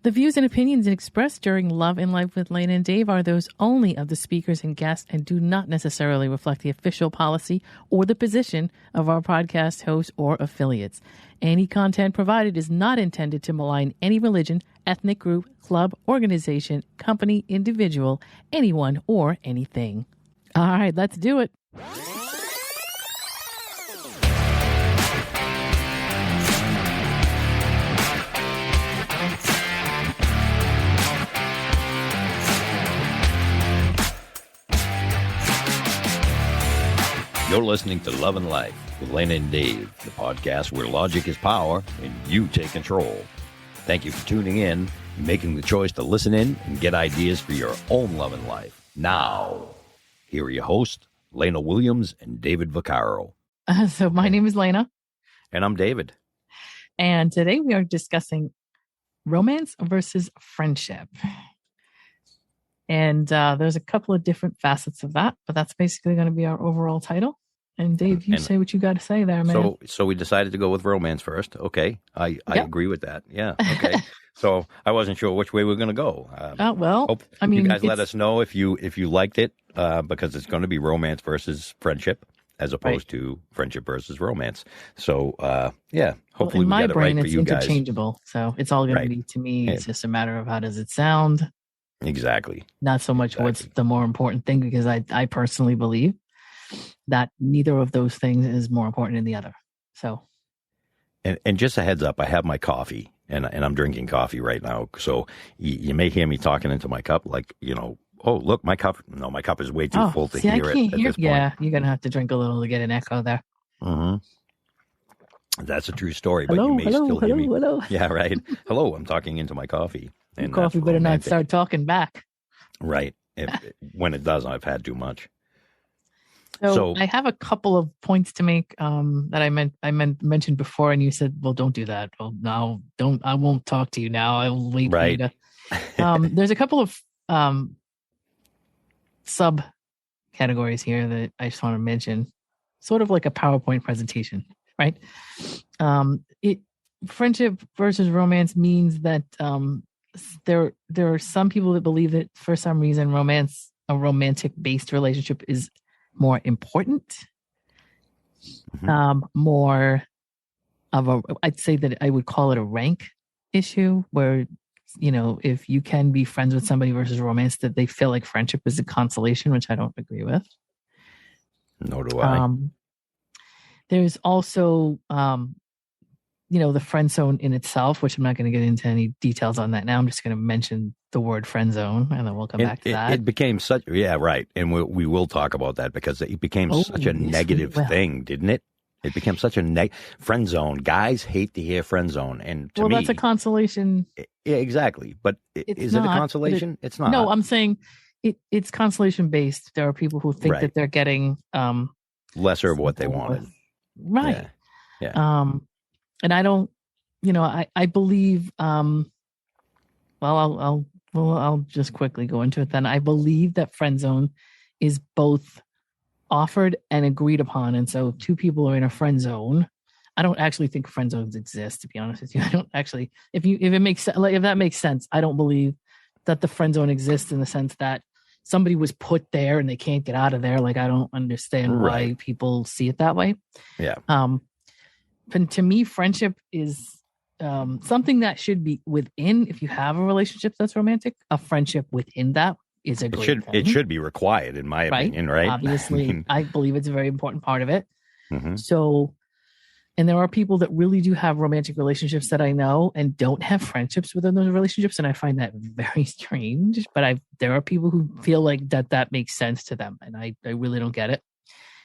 The views and opinions expressed during Love and Life with Lana and Dave are those only of the speakers and guests and do not necessarily reflect the official policy or the position of our podcast hosts or affiliates. Any content provided is not intended to malign any religion, ethnic group, club, organization, company, individual, anyone, or anything. All right, let's do it. You're listening to Love and Life with Lana and Dave, the podcast where logic is power and you take control. Thank you for tuning in, making the choice to listen in and get ideas for your own love and life. Now, here are your hosts, Lana Williams and David Vaccaro. So my name is Lana. And I'm David. And today we are discussing romance versus friendship. And there's a couple of different facets of that, but that's basically going to be our overall title. And Dave, you say what you got to say there, man. So we decided to go with romance first. Okay. I agree with that. Yeah. Okay. So I wasn't sure which way we were going to go. You guys let us know if you liked it, because it's going to be romance versus friendship as opposed to friendship versus romance. So, hopefully in my we get it brain, right for you guys. it's interchangeable. So it's all going to be, to me, it's just a matter of how does it sound? Exactly. Not so much what's the more important thing, because I personally believe that neither of those things is more important than the other. So, and just a heads up, I have my coffee and I'm drinking coffee right now. So you may hear me talking into my cup, like, oh, look, my cup is way too full to hear it at this point. Yeah, you're going to have to drink a little to get an echo there. Mm-hmm. That's a true story, but you may still hear me. Hello. Yeah, right. Hello, I'm talking into my coffee. And coffee better not start talking back. Right. When it does, I've had too much. So I have a couple of points to make that I mentioned before, and you said, "Well, don't do that." Well, no, don't. I won't talk to you now. I'll wait for you to. There's a couple of sub categories here that I just want to mention, sort of like a PowerPoint presentation, right? Friendship versus romance means that there are some people that believe that for some reason a romantic based relationship is more important, more of I'd say that I would call it a rank issue where, if you can be friends with somebody versus romance, that they feel like friendship is a consolation, which I don't agree with. Nor do I. There's also, the friend zone in itself, which I'm not going to get into any details on that now. I'm just going to mention the word friend zone, and then we'll come back to that. It became such, right. And we will talk about that because it became such a negative thing, didn't it? It became such a friend zone. Guys hate to hear friend zone. And to me, that's a consolation. Yeah, exactly. But is it a consolation? It's not. No, I'm saying it's consolation based. There are people who think that they're getting lesser of what they wanted. Right. Yeah. And I don't, I believe, I'll just quickly go into it then. I believe that friend zone is both offered and agreed upon. And so two people are in a friend zone. I don't actually think friend zones exist, to be honest with you. I don't actually, if it makes sense, like if that makes sense, I don't believe that the friend zone exists in the sense that somebody was put there and they can't get out of there. Like, I don't understand why people see it that way. Yeah. But to me, friendship is something that should be within. If you have a relationship that's romantic, a friendship within that is a great thing. It should be required, in my opinion, right? Obviously, I believe it's a very important part of it. Mm-hmm. So, and there are people that really do have romantic relationships that I know and don't have friendships within those relationships, and I find that very strange. But there are people who feel like that makes sense to them, and I really don't get it.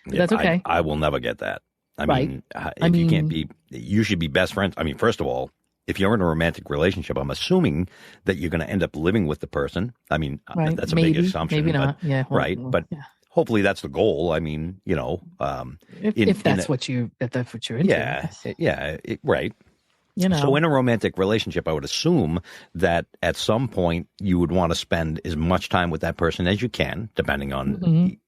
But that's okay. I will never get that. I mean, you can't be, you should be best friends. I mean, first of all, if you're in a romantic relationship, I'm assuming that you're going to end up living with the person. I mean, that's a big assumption. Maybe not. Yeah. But hopefully that's the goal. I mean, if that's what you're into. Right. So in a romantic relationship, I would assume that at some point you would want to spend as much time with that person as you can, depending on,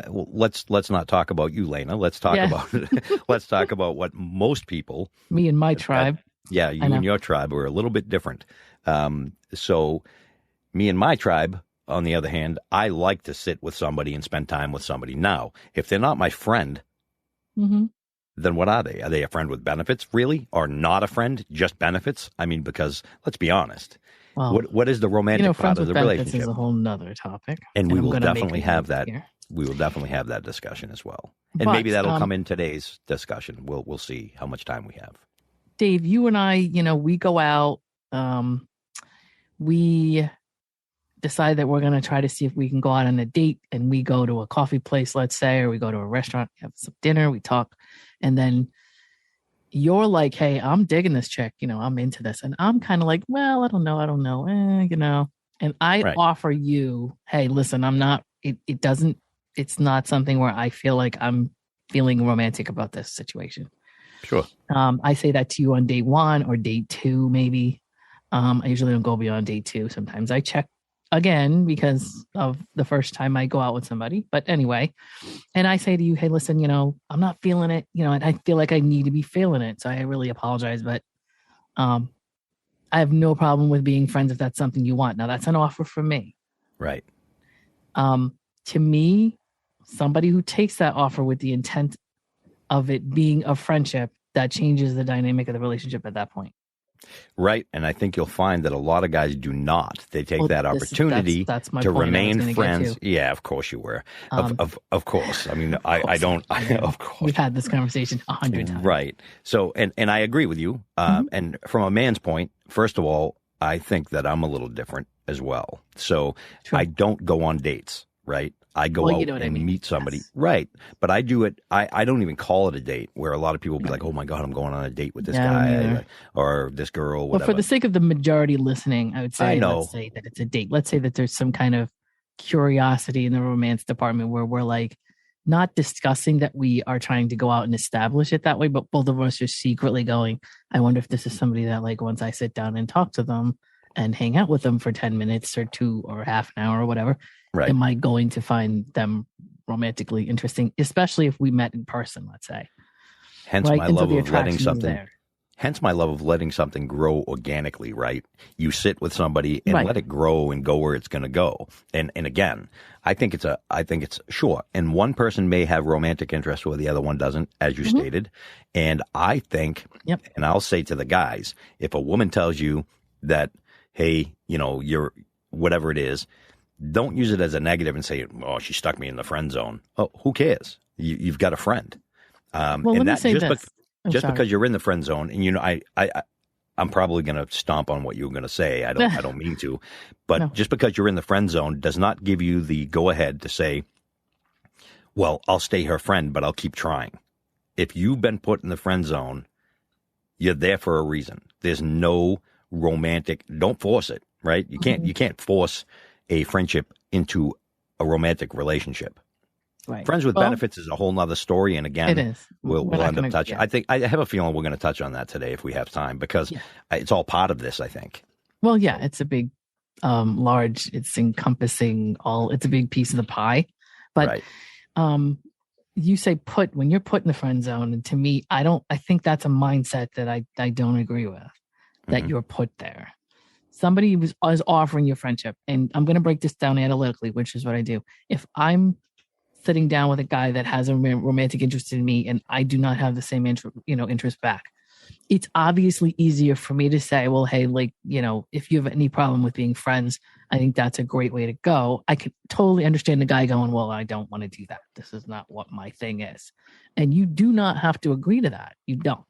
let's not talk about you, Lana. Let's talk about what most people. Me and my tribe. Yeah, you and your tribe are a little bit different. So me and my tribe, on the other hand, I like to sit with somebody and spend time with somebody. Now, if they're not my friend, then what are they? Are they a friend with benefits, really? Or not a friend, just benefits? I mean, because let's be honest. Well, what is the romantic part of the relationship? Is a whole nother topic. And we will definitely have that. We will definitely have that discussion as well. And maybe that'll come in today's discussion. We'll see how much time we have. Dave, you and I, we go out. We decide that we're going to try to see if we can go out on a date, and we go to a coffee place, let's say, or we go to a restaurant, have some dinner, we talk, and then you're like, hey, I'm digging this chick, I'm into this. And I'm kind of like, well, I don't know. And I offer you, hey, listen, I'm not, it's not something where I feel like I'm feeling romantic about this situation. Sure. I say that to you on day 1 or day 2, maybe. I usually don't go beyond day 2. Sometimes I check again because of the first time I go out with somebody. But anyway, and I say to you, hey, listen, I'm not feeling it, and I feel like I need to be feeling it. So I really apologize, but I have no problem with being friends if that's something you want. Now, that's an offer from me. Right. To me, somebody who takes that offer with the intent of it being a friendship, that changes the dynamic of the relationship at that point. Right. And I think you'll find that a lot of guys do not. They take that opportunity that's my to point remain friends. Yeah, of course you were. Of course. I mean, I don't, of course. We've had this conversation 100 times. Right. So, and I agree with you. And from a man's point, first of all, I think that I'm a little different as well. So I don't go on dates, right? I go out and meet somebody. Yes. Right. But I do it. I don't even call it a date, where a lot of people will be like, oh my God, I'm going on a date with this guy or this girl. Whatever. But for the sake of the majority listening, I would say, let's say that it's a date. Let's say that there's some kind of curiosity in the romance department where we're like not discussing that we are trying to go out and establish it that way, but both of us are secretly going, I wonder if this is somebody that, like, once I sit down and talk to them and hang out with them for 10 minutes or 2 or half an hour or whatever, am I going to find them romantically interesting, especially if we met in person, let's say. Hence my love of letting something. Hence my love of letting something grow organically, right? You sit with somebody and let it grow and go where it's going to go. And again, I think it's sure. And one person may have romantic interest where the other one doesn't, as you stated. And I think, and I'll say to the guys, if a woman tells you that, hey, you're whatever it is, don't use it as a negative and say, oh, she stuck me in the friend zone. Oh, who cares? You've got a friend. Well, let me say this. Because you're in the friend zone, and I'm probably going to stomp on what you were going to say. I don't mean to, but just because you're in the friend zone does not give you the go ahead to say, well, I'll stay her friend, but I'll keep trying. If you've been put in the friend zone, you're there for a reason. There's no romantic. Don't force it, right? You can't force a friendship into a romantic relationship. Right. Friends with benefits is a whole nother story. And again, it is. We'll end up touching. Yeah. I have a feeling we're going to touch on that today if we have time, because it's all part of this, I think. Well, yeah, it's a big, large, it's encompassing it's a big piece of the pie. But you say when you're put in the friend zone, and to me, I think that's a mindset that I don't agree with, that you're put there. Somebody is offering you friendship, and I'm going to break this down analytically, which is what I do. If I'm sitting down with a guy that has a romantic interest in me and I do not have the same interest back, it's obviously easier for me to say, well, hey, if you have any problem with being friends, I think that's a great way to go. I could totally understand the guy going, well, I don't want to do that. This is not what my thing is. And you do not have to agree to that. You don't.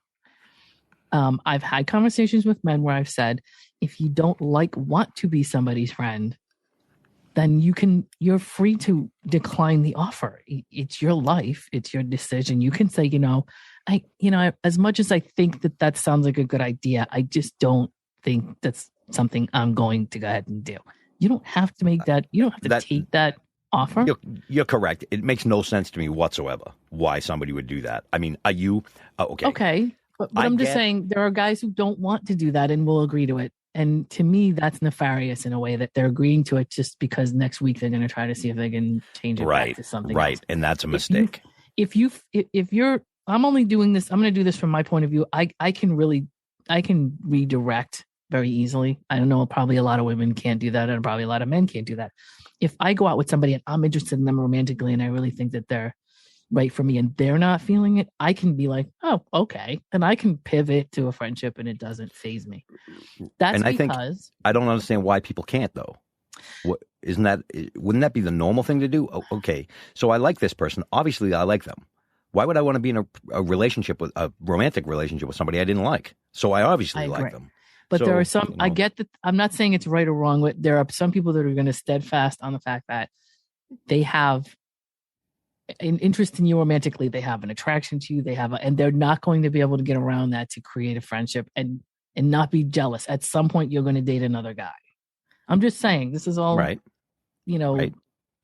I've had conversations with men where I've said, if you don't want to be somebody's friend, then you're free to decline the offer. It's your life. It's your decision. You can say, as much as I think that sounds like a good idea, I just don't think that's something I'm going to go ahead and do. You don't have to make that. You don't have to take that offer. You're correct. It makes no sense to me whatsoever why somebody would do that. I mean, are you okay? Okay. But I'm just saying there are guys who don't want to do that and will agree to it. And to me, that's nefarious in a way that they're agreeing to it just because next week they're going to try to see if they can change it back to something else. And that's a mistake. If you're, I'm only doing this, I'm going to do this from my point of view. I can really can redirect very easily. I don't know, probably a lot of women can't do that, and probably a lot of men can't do that. If I go out with somebody and I'm interested in them romantically and I really think that they're right for me and they're not feeling it, I can be like, oh, okay. And I can pivot to a friendship and it doesn't faze me. That's and because I don't understand why people can't though. Wouldn't that be the normal thing to do? Oh, okay. So I like this person. Obviously I like them. Why would I want to be in a romantic relationship with somebody I didn't like? So I obviously like them. But there are some, I get that. I'm not saying it's right or wrong, but there are some people that are going to steadfast on the fact that they have an interest in you romantically. They have an attraction to you. And they're not going to be able to get around that to create a friendship and not be jealous. At some point, you're going to date another guy. I'm just saying, this is all, right. Right.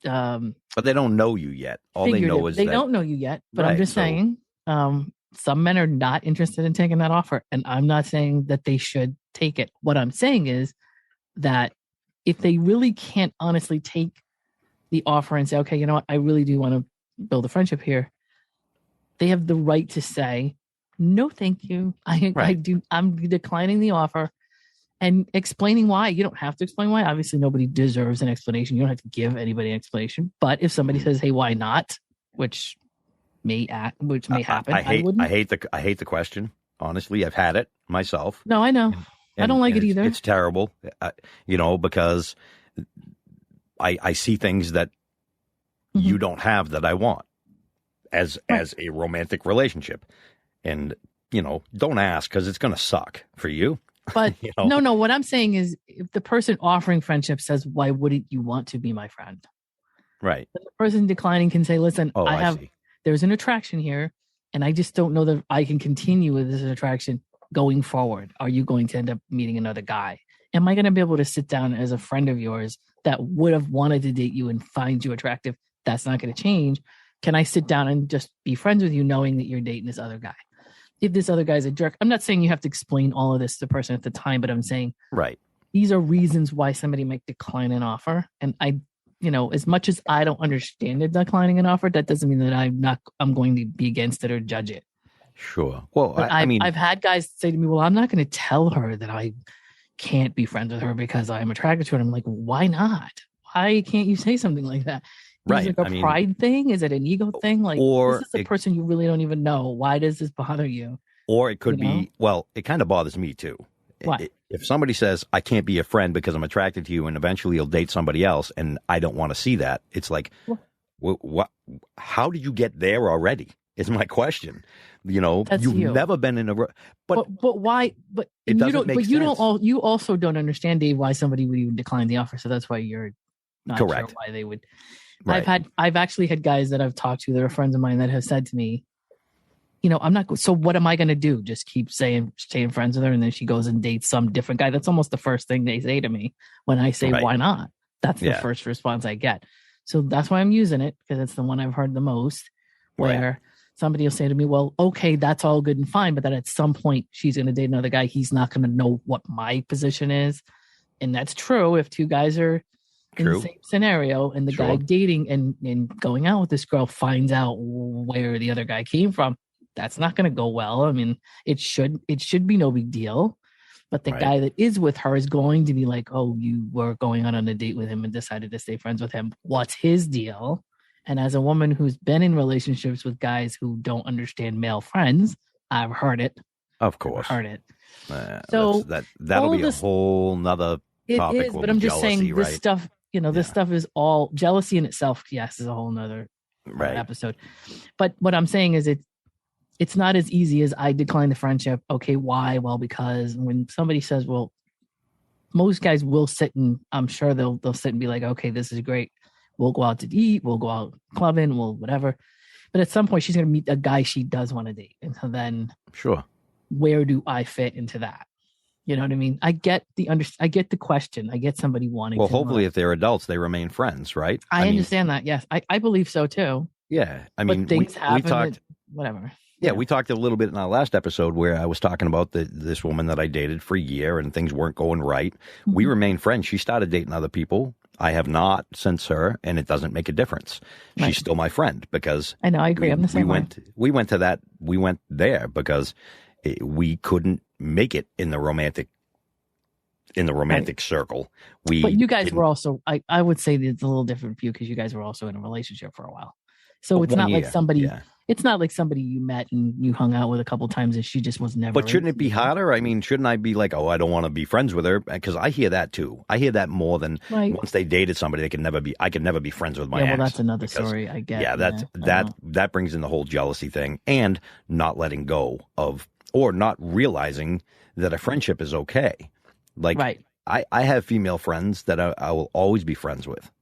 But they don't know you yet. All they know is they don't know you yet. But I'm just saying, some men are not interested in taking that offer. And I'm not saying that they should take it. What I'm saying is that if they really can't honestly take the offer and say, okay, you know what, I really do want to build a friendship here, they have the right to say, no, thank you. I'm declining the offer and explaining why. You don't have to explain why. Obviously, nobody deserves an explanation. You don't have to give anybody an explanation. But if somebody says, hey, why not? Which may happen. I hate the question. Honestly, I've had it myself. No, I know. I don't like it either. It's terrible, because I see things that you don't have that I want as a romantic relationship. And, don't ask because it's going to suck for you. But no, what I'm saying is if the person offering friendship says, why wouldn't you want to be my friend? Right. But the person declining can say, listen, there's an attraction here and I just don't know that I can continue with this attraction going forward. Are you going to end up meeting another guy? Am I going to be able to sit down as a friend of yours that would have wanted to date you and find you attractive? That's not going to change. Can I sit down and just be friends with you knowing that you're dating this other guy? If this other guy's a jerk, I'm not saying you have to explain all of this to the person at the time, but I'm saying these are reasons why somebody might decline an offer. And as much as I don't understand it declining an offer, that doesn't mean that I'm going to be against it or judge it. Sure. Well, I've had guys say to me, well, I'm not going to tell her that I can't be friends with her because I'm attracted to her. And I'm like, why not? Why can't you say something like that? Is it a pride thing? Is it an ego thing? Like, this is a person you really don't even know. Why does this bother you? Or it could be, well, it kind of bothers me too. Why? If somebody says, I can't be a friend because I'm attracted to you and eventually you'll date somebody else and I don't want to see that, it's like, what? How did you get there already? Is my question. You've never been in a, but why? But it doesn't make sense. You also don't understand, Dave, why somebody would even decline the offer. So that's why you're not correct. Sure why they would. Right. I've actually had guys that I've talked to that are friends of mine that have said to me, I'm not, so what am I going to do? Just keep staying friends with her. And then she goes and dates some different guy. That's almost the first thing they say to me when I say, why not? That's the first response I get. So that's why I'm using it, because it's the one I've heard the most, where somebody will say to me, well, okay, that's all good and fine. But then at some point she's going to date another guy. He's not going to know what my position is. And that's true. If two guys are in the same scenario and the guy dating and going out with this girl finds out where the other guy came from, that's not going to go well. I mean, it should be no big deal, but the guy that is with her is going to be like, oh, you were going on a date with him and decided to stay friends with him. What's his deal? And as a woman who's been in relationships with guys who don't understand male friends, I've heard it. Of course. I've heard it. So that'll be a whole nother topic. It is, but I'm just saying this stuff, this stuff is all jealousy in itself. Yes, is a whole nother episode. But what I'm saying is it's not as easy as I decline the friendship. Okay, why? Well, because when somebody says, well, most guys will sit and I'm sure they'll sit and be like, okay, this is great. We'll go out to eat. We'll go out clubbing. We'll whatever. But at some point she's going to meet a guy she does want to date. And so then where do I fit into that? You know what I mean? I get the question. I get somebody wanting to. Well, hopefully if they're adults, they remain friends, right? I understand that. Yes. I believe so too. Yeah. I mean, things happen, we talked, whatever. Yeah, we talked a little bit in our last episode where I was talking about this woman that I dated for a year and things weren't going right. Mm-hmm. We remained friends. She started dating other people. I have not since her, and it doesn't make a difference. Right. She's still my friend because I know. I agree. I'm the same way. We went there because we couldn't make it in the romantic circle. But you guys were also, I would say that it's a little different for you because you guys were also in a relationship for a while. So it's not like somebody, it's not like somebody you met and you hung out with a couple times and she just was never. But shouldn't it be harder? I mean, shouldn't I be like, oh, I don't want to be friends with her? Because I hear that too. I hear that more than once they dated somebody, I could never be friends with my ex. Well, that's another story, I guess. Yeah, that brings in the whole jealousy thing and not letting go of, or not realizing that a friendship is okay. Like, I have female friends that I will always be friends with.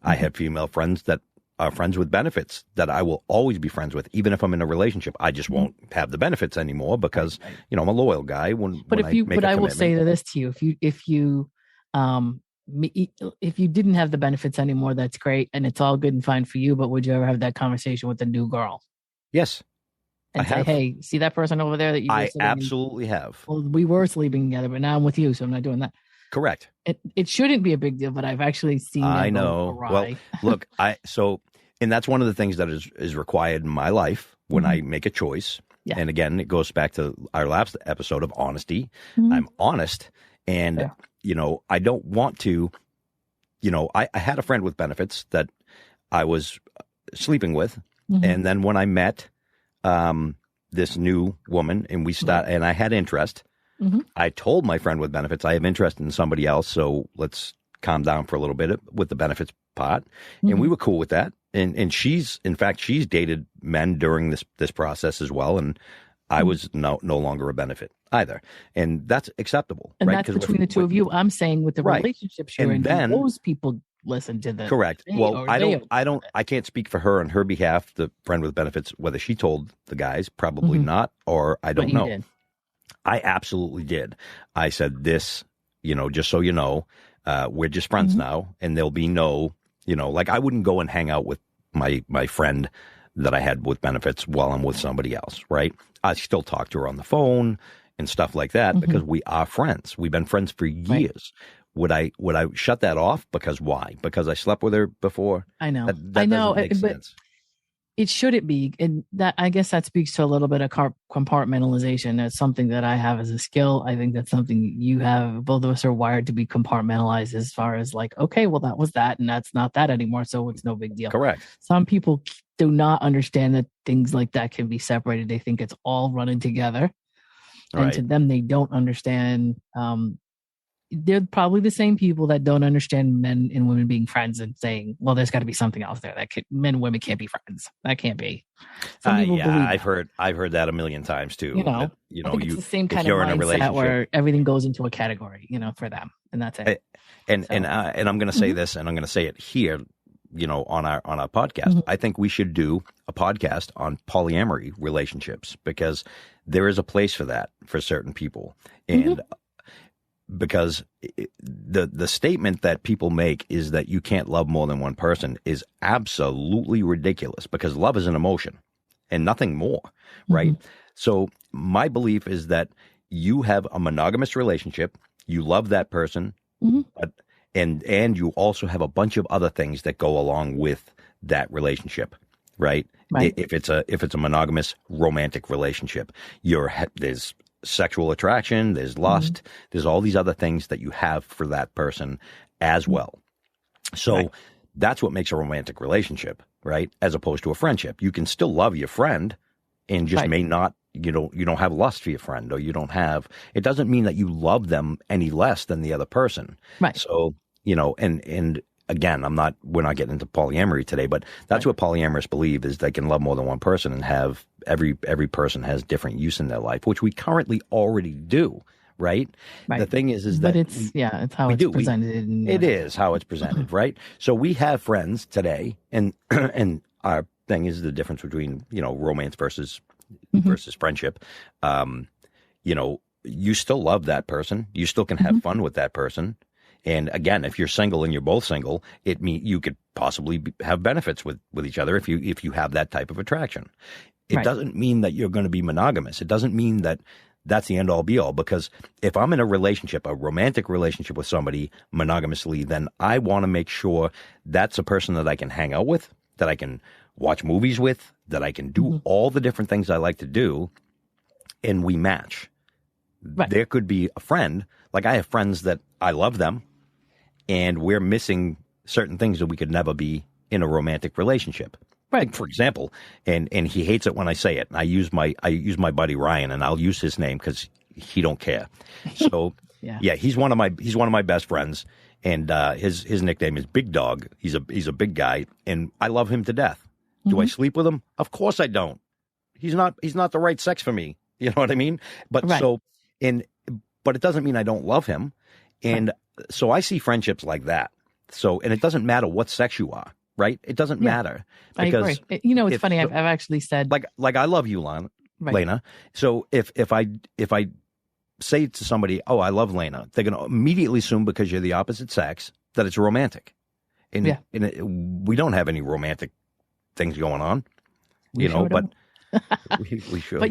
I have female friends that are friends with benefits that I will always be friends with, even if I'm in a relationship. I just won't have the benefits anymore because I'm a loyal guy. But I will say this to you: if you didn't have the benefits anymore, that's great, and it's all good and fine for you. But would you ever have that conversation with a new girl? Yes. And say, hey, see that person over there that you? I absolutely have. Well, we were sleeping together, but now I'm with you, so I'm not doing that. Correct. It shouldn't be a big deal, but I've actually seen. I know. Well, look, and that's one of the things that is required in my life when I make a choice. Yeah. And again, it goes back to our last episode of honesty. I'm honest, and I don't want to. I had a friend with benefits that I was sleeping with, and then when I met this new woman and and I had interest. I told my friend with benefits, I have interest in somebody else, so let's calm down for a little bit with the benefits part. And we were cool with that. And she's dated men during this process as well. And I was no longer a benefit either. And that's acceptable. And that's between the two of you. I'm saying with the relationships you're in, then those people listen to the correct. Well, I can't speak for her on her behalf, the friend with benefits, whether she told the guys, probably not, or I don't know. Did. I absolutely did. I said this, just so you know, we're just friends now, and there'll be no, like I wouldn't go and hang out with my friend that I had with benefits while I'm with somebody else, right? I still talk to her on the phone and stuff like that because we are friends. We've been friends for years. Right. Would I shut that off? Because why? Because I slept with her before? I know. That doesn't make sense. It shouldn't be, and that I guess that speaks to a little bit of compartmentalization. That's something that I have as a skill. I think that's something you have. Both of us are wired to be compartmentalized as far as like, okay, well that was that, and that's not that anymore, so it's no big deal. Correct. Some people do not understand that things like that can be separated. They think it's all running together, and to them, they don't understand. They're probably the same people that don't understand men and women being friends and saying, well, there's got to be something else there that men and women can't be friends. That can't be. I've heard that a million times too. It's the same kind of mindset where everything goes into a category, for them, and that's it. And I'm going to say this, and I'm going to say it here, on our podcast. I think we should do a podcast on polyamory relationships because there is a place for that for certain people, and. Because the statement that people make is that you can't love more than one person is absolutely ridiculous because love is an emotion and nothing more, right? So my belief is that you have a monogamous relationship, you love that person, but, and you also have a bunch of other things that go along with that relationship, right? If it's a monogamous romantic relationship, there's sexual attraction, there's lust, there's all these other things that you have for that person as well. So that's what makes a romantic relationship, right? As opposed to a friendship. You can still love your friend and just may not, you don't have lust for your friend, or it doesn't mean that you love them any less than the other person. Right. So, and again, we're not getting into polyamory today, but that's what polyamorists believe is they can love more than one person and have every person has different use in their life, which we currently already do. Right. The thing is that it's how it's presented. It is how it's presented. Right. So we have friends today, and our thing is the difference between, romance versus friendship. You still love that person. You still can have fun with that person. And again, if you're single and you're both single, it means you could possibly have benefits with each other if you have that type of attraction. It doesn't mean that you're going to be monogamous. It doesn't mean that that's the end all be all, because if I'm in a relationship, a romantic relationship with somebody monogamously, then I want to make sure that's a person that I can hang out with, that I can watch movies with, that I can do all the different things I like to do, and we match. Right. There could be a friend, like I have friends that I love them, and we're missing certain things that we could never be in a romantic relationship. Right. Like, for example, and he hates it when I say it. And I use my buddy Ryan, and I'll use his name because he don't care. So yeah, he's one of my best friends, and his nickname is Big Dog. He's a big guy, and I love him to death. Do I sleep with him? Of course I don't. He's not the right sex for me. You know what I mean? But but it doesn't mean I don't love him. And so I see friendships like that. So, and it doesn't matter what sex you are, right? It doesn't matter. Because I agree. You know, it's funny. I've actually said like I love you, Lana. So if I say to somebody, "Oh, I love Lana," they're going to immediately assume because you're the opposite sex that it's romantic. And we don't have any romantic things going on, but we should. But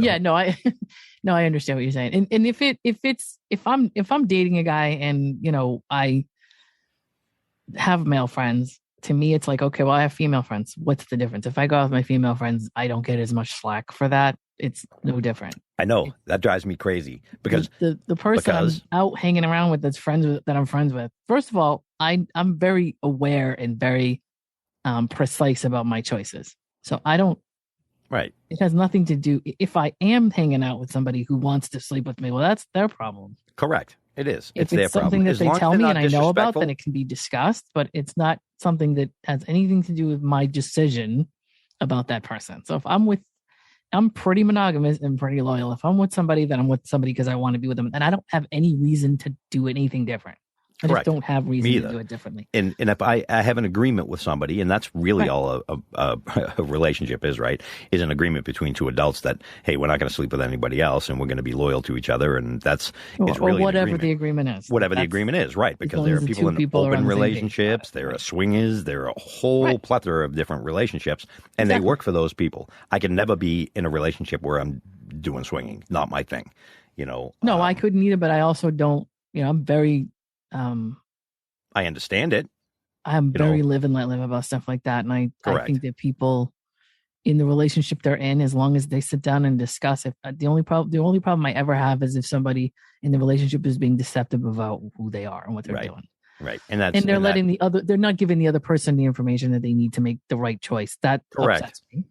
I understand what you're saying. And if I'm dating a guy and I have male friends, to me it's like, okay, well, I have female friends. What's the difference? If I go out with my female friends, I don't get as much slack for that. It's no different. I know that drives me crazy because the person I'm out hanging around with that I'm friends with. First of all, I'm very aware and very precise about my choices. So I don't. Right. It has nothing to do. If I am hanging out with somebody who wants to sleep with me, well, that's their problem. Correct. It is. If it's their something problem. that they tell me and I know about, then it can be discussed. But it's not something that has anything to do with my decision about that person. So if I'm pretty monogamous and pretty loyal. If I'm with somebody, then I'm with somebody because I want to be with them, and I don't have any reason to do anything different. I just don't have reason to do it differently. And if I have an agreement with somebody, and that's really all a relationship is, right? Is an agreement between two adults that, hey, we're not going to sleep with anybody else, and we're going to be loyal to each other, and that's really whatever the agreement is. Whatever the agreement is, right? Because there are people in open relationships, there are swingers, there are a whole plethora of different relationships, and they work for those people. I can never be in a relationship where I'm doing swinging. Not my thing, No, I couldn't either, but I also don't. I'm very. I understand it. I'm very live and let live about stuff like that. And I think that people in the relationship they're in, as long as they sit down and discuss it, the only problem I ever have is if somebody in the relationship is being deceptive about who they are and what they're doing. Right. And they're not giving the other person the information that they need to make the right choice. That upsets me.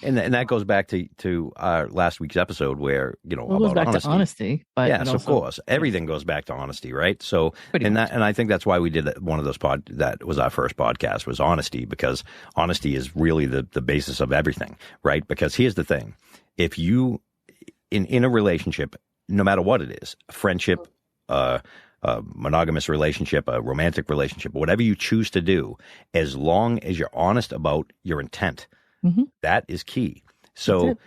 And that goes back to our last week's episode where, it goes back to honesty. But yes, of course. Everything goes back to honesty, right? So, and I think that's why we did one of those that was our first podcast was honesty, because honesty is really the basis of everything, right? Because here's the thing. If you, in a relationship, no matter what it is, a friendship, a monogamous relationship, a romantic relationship, whatever you choose to do, as long as you're honest about your intent, that is key. So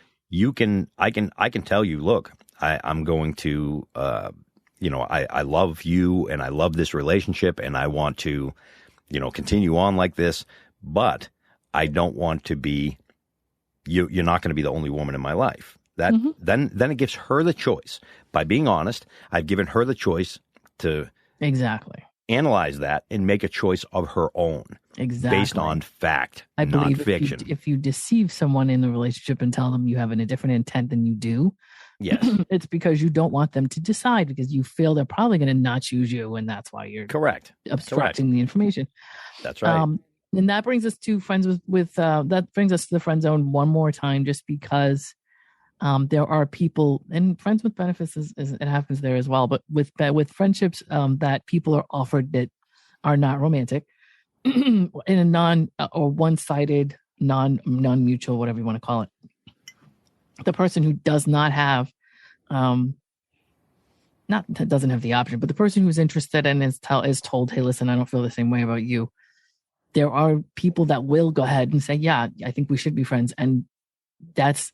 I can tell you, look, I'm going to, I love you and I love this relationship and I want to, continue on like this, but I don't want to be, you're not going to be the only woman in my life. That then it gives her the choice. By being honest, I've given her the choice to analyze that and make a choice of her own. Exactly. Based on fact, I believe not fiction. If you deceive someone in the relationship and tell them you have a different intent than you do, yes, it's because you don't want them to decide because you feel they're probably going to not choose you, and that's why you're obstructing the information. That's right. And that brings us to that brings us to the friend zone one more time, just because there are people and friends with benefits it happens there as well, but with friendships that people are offered that are not romantic. In a non or one-sided, non-mutual, whatever you want to call it, the person who does not have, doesn't have the option, but the person who's interested and is told, hey, listen, I don't feel the same way about you. There are people that will go ahead and say, yeah, I think we should be friends, and it's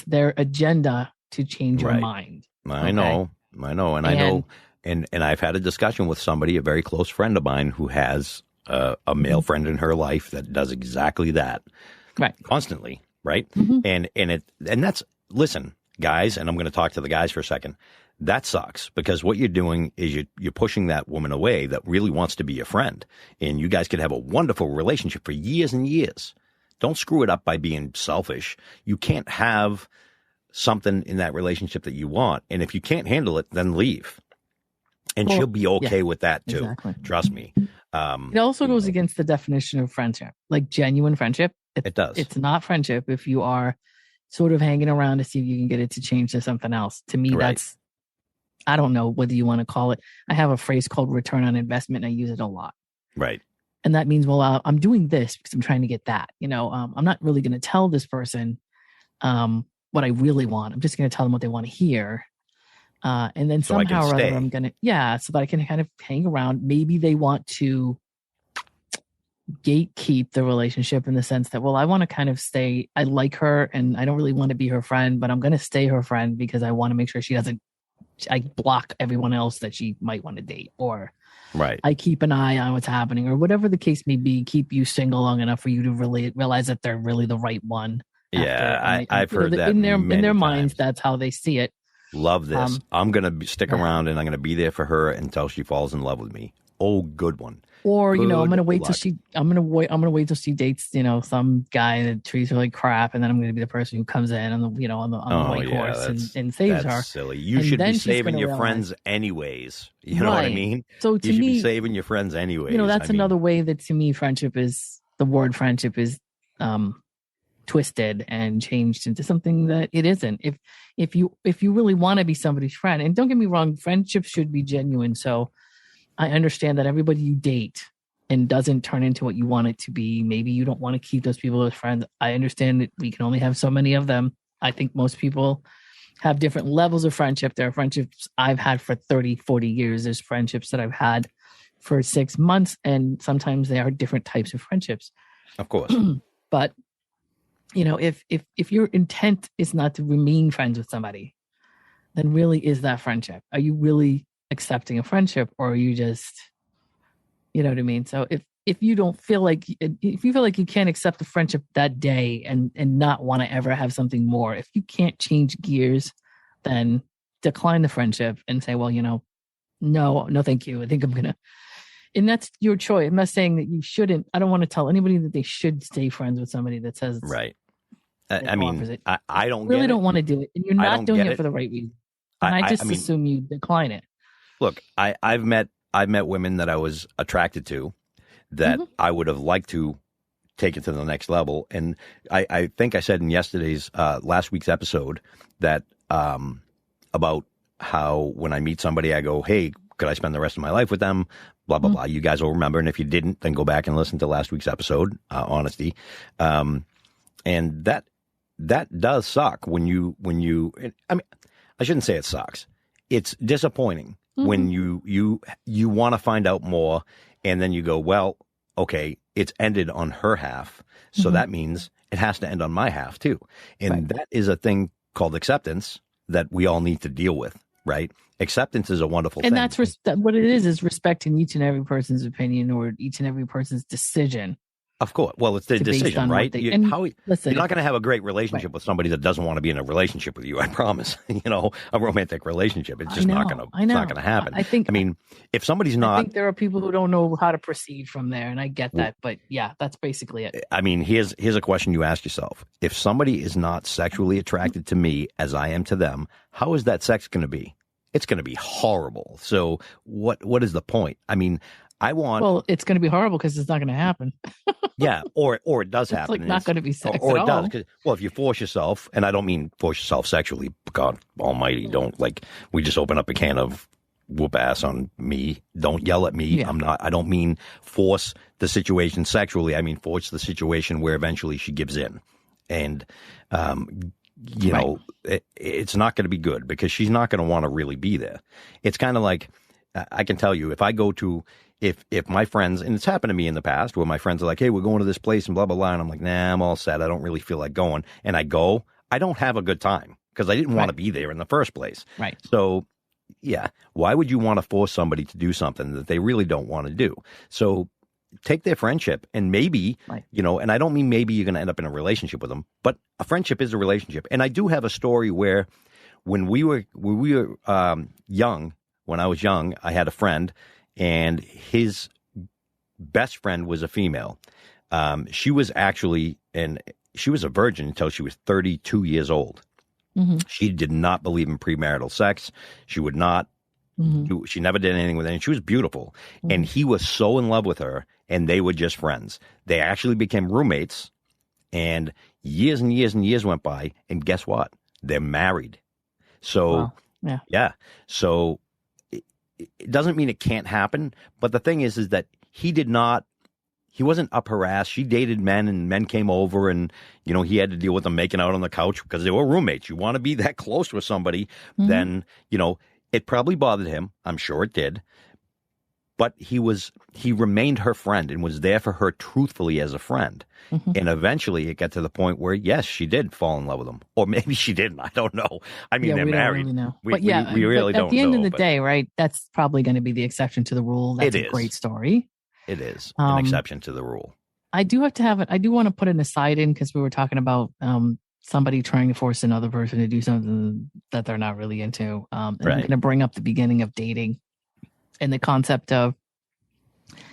their agenda to change your mind. I know, and I know, and I've had a discussion with somebody, a very close friend of mine, who has a male friend in her life that does exactly that, constantly, right? And that's, listen, guys, and I'm going to talk to the guys for a second. That sucks, because what you're doing is you're pushing that woman away that really wants to be your friend, and you guys could have a wonderful relationship for years and years. Don't screw it up by being selfish. You can't have something in that relationship that you want. And if you can't handle it, then leave. And she'll be okay with that too. Exactly. Trust me. It also goes against the definition of friendship, like genuine friendship. It does. It's not friendship if you are sort of hanging around to see if you can get it to change to something else. To me, that's, I don't know whether you want to call it. I have a phrase called return on investment, and I use it a lot. Right. And that means, well, I'm doing this because I'm trying to get that. I'm not really going to tell this person what I really want. I'm just going to tell them what they want to hear. And then so somehow or other, I'm going to, so that I can kind of hang around. Maybe they want to gatekeep the relationship in the sense that, well, I want to kind of stay, I like her and I don't really want to be her friend, but I'm going to stay her friend because I want to make sure I block everyone else that she might want to date, or I keep an eye on what's happening, or whatever the case may be, keep you single long enough for you to really realize that they're really the right one. Yeah. I've heard that in their times. minds, that's how they see it. Love this. I'm going to stick around and I'm going to be there for her until she falls in love with me. Oh, good one. Or, I'm going to wait till she dates, some guy that treats her like crap. And then I'm going to be the person who comes in on the white horse and saves her. That's silly. You should be saving your friends anyways. You know what I mean? So to me, you should be saving your friends anyways. That's another way that to me, the word friendship is, twisted and changed into something that it isn't. If you really want to be somebody's friend, and don't get me wrong, friendship should be genuine. So I understand that everybody you date and doesn't turn into what you want it to be. Maybe you don't want to keep those people as friends. I understand that we can only have so many of them. I think most people have different levels of friendship. There are friendships I've had for 30, 40 years. There's friendships that I've had for 6 months, and sometimes they are different types of friendships. Of course. But if your intent is not to remain friends with somebody, then really is that friendship? Are you really accepting a friendship, or are you just, you know what I mean? So if you feel like you can't accept the friendship that day and not want to ever have something more, if you can't change gears, then decline the friendship and say, well, no, thank you. I think I'm gonna. And that's your choice. I'm not saying that you shouldn't. I don't want to tell anybody that they should stay friends with somebody that says right. I mean, I don't really don't want to do it, and you're not doing it for the right reason. And I just assume you decline it. Look, I've met women that I was attracted to that I would have liked to take it to the next level, and I think I said in last week's episode that about how when I meet somebody, I go, hey, could I spend the rest of my life with them? Blah, blah, blah. You guys will remember. And if you didn't, then go back and listen to last week's episode, Honesty. And that does suck when you, I mean, I shouldn't say it sucks. It's disappointing when you want to find out more, and then you go, well, okay, it's ended on her half. So that means it has to end on my half too. And that is a thing called acceptance that we all need to deal with, right? Acceptance is a wonderful thing. And that's what it is respecting each and every person's opinion or each and every person's decision. Of course. Well, it's their decision, right? You're not going to have a great relationship with somebody that doesn't want to be in a relationship with you. I promise. A romantic relationship. It's just not going to happen. I mean, if somebody's not, I think there are people who don't know how to proceed from there, and I get that. But yeah, that's basically it. I mean, here's a question you ask yourself: if somebody is not sexually attracted to me as I am to them, how is that sex going to be? It's going to be horrible. So what is the point? I mean, well, it's going to be horrible because it's not going to happen. Yeah, or it does happen. It's like not going to be sex or at it does. Well, if you force yourself, and I don't mean force yourself sexually. God Almighty, don't we just open up a can of whoop ass on me. Don't yell at me. Yeah. I don't mean force the situation sexually. I mean force the situation where eventually she gives in, and it's not going to be good because she's not going to want to really be there. It's kind of like I can tell you if I go to. If my friends, and it's happened to me in the past where my friends are like, hey, we're going to this place and blah, blah, blah. And I'm like, nah, I'm all set. I don't really feel like going. And I go, I don't have a good time because I didn't want to be there in the first place. Right. So, yeah, why would you want to force somebody to do something that they really don't want to do? So take their friendship and maybe, and I don't mean maybe you're going to end up in a relationship with them, but a friendship is a relationship. And I do have a story where when we were young, when I was young, I had a friend. And his best friend was a female. She was a virgin until she was 32 years old. Mm-hmm. She did not believe in premarital sex. She would not do, she never did anything with it. And she was beautiful. And he was so in love with her, and they were just friends. They actually became roommates, and years and years and years went by. And guess what? They're married. So, wow. yeah. So it doesn't mean it can't happen. But the thing is that he wasn't up her ass. She dated men, and men came over, and, he had to deal with them making out on the couch because they were roommates. You want to be that close with somebody, then, it probably bothered him. I'm sure it did. But he remained her friend and was there for her truthfully as a friend. And eventually it got to the point where, yes, she did fall in love with him. Or maybe she didn't. I don't know. I mean, they're married. Don't really know. We really don't know. At the end of the day, right, that's probably going to be the exception to the rule. That's a great story. It is an exception to the rule. I do want to put an aside in, because we were talking about somebody trying to force another person to do something that they're not really into. And I'm going to bring up the beginning of dating and the concept of,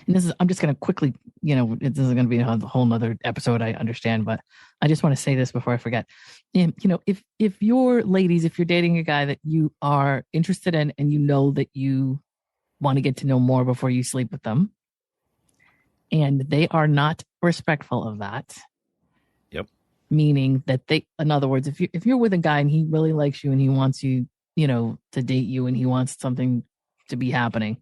and I'm just going to quickly, this is going to be a whole nother episode, I understand, but I just want to say this before I forget. If you're ladies, if you're dating a guy that you are interested in, and that you want to get to know more before you sleep with them, and they are not respectful of that. Yep. Meaning that in other words, if you're with a guy and he really likes you and he wants you, to date you, and he wants something to be happening,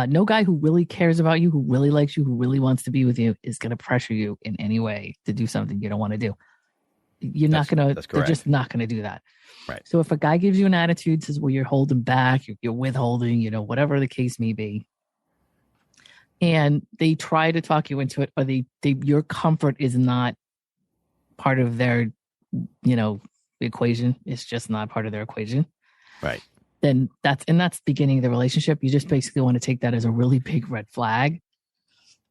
no guy who really cares about you, who really likes you, who really wants to be with you, is going to pressure you in any way to do something you don't want to do. They're just not going to do that. Right. So if a guy gives you an attitude, says, well, you're holding back, you're withholding, whatever the case may be, and they try to talk you into it, or your comfort is not part of their, equation. It's just not part of their equation. Right. Then that's the beginning of the relationship. You just basically want to take that as a really big red flag.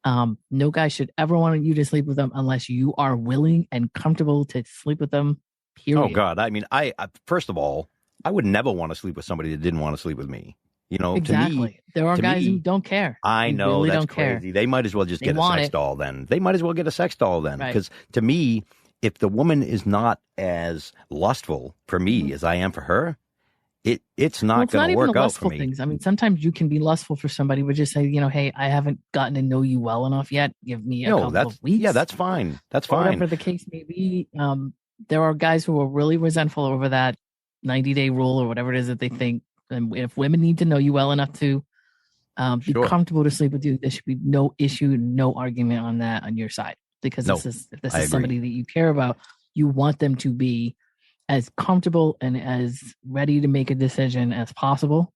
No guy should ever want you to sleep with them unless you are willing and comfortable to sleep with them. Period. Oh God. I mean, I first of all, I would never want to sleep with somebody that didn't want to sleep with me. Exactly. To me, there are guys who don't care. I know, really that's crazy. Care. They might as well just get a sex doll then. They might as well get a sex doll then. Because to me, if the woman is not as lustful for me as I am for her, it's not going to work out for me. Things. I mean, sometimes you can be lustful for somebody, but just say, hey, I haven't gotten to know you well enough yet. Give me a couple of weeks. Yeah, that's fine. That's fine. Whatever the case may be. There are guys who are really resentful over that 90-day rule or whatever it is that they think. And if women need to know you well enough to be comfortable to sleep with you, there should be no issue, no argument on that on your side. Because if this is somebody that you care about, you want them to be as comfortable and as ready to make a decision as possible.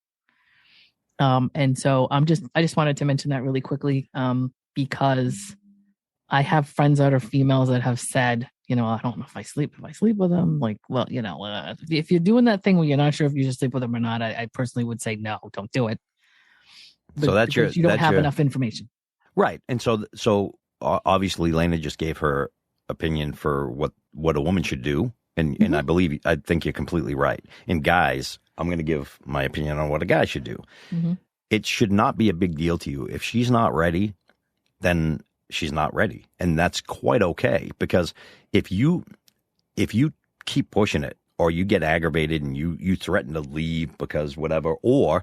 And so I just wanted to mention that really quickly, because I have friends that are females that have said, I don't know if I sleep with them. Like, well, if you're doing that thing where you're not sure if you should sleep with them or not, I personally would say, no, don't do it. So you don't have enough information. Right. And so obviously Lana just gave her opinion for what a woman should do. And I think you're completely right. And guys, I'm going to give my opinion on what a guy should do. Mm-hmm. It should not be a big deal to you. If she's not ready, then she's not ready. And that's quite okay. Because if you keep pushing it, or you get aggravated and you threaten to leave because whatever, or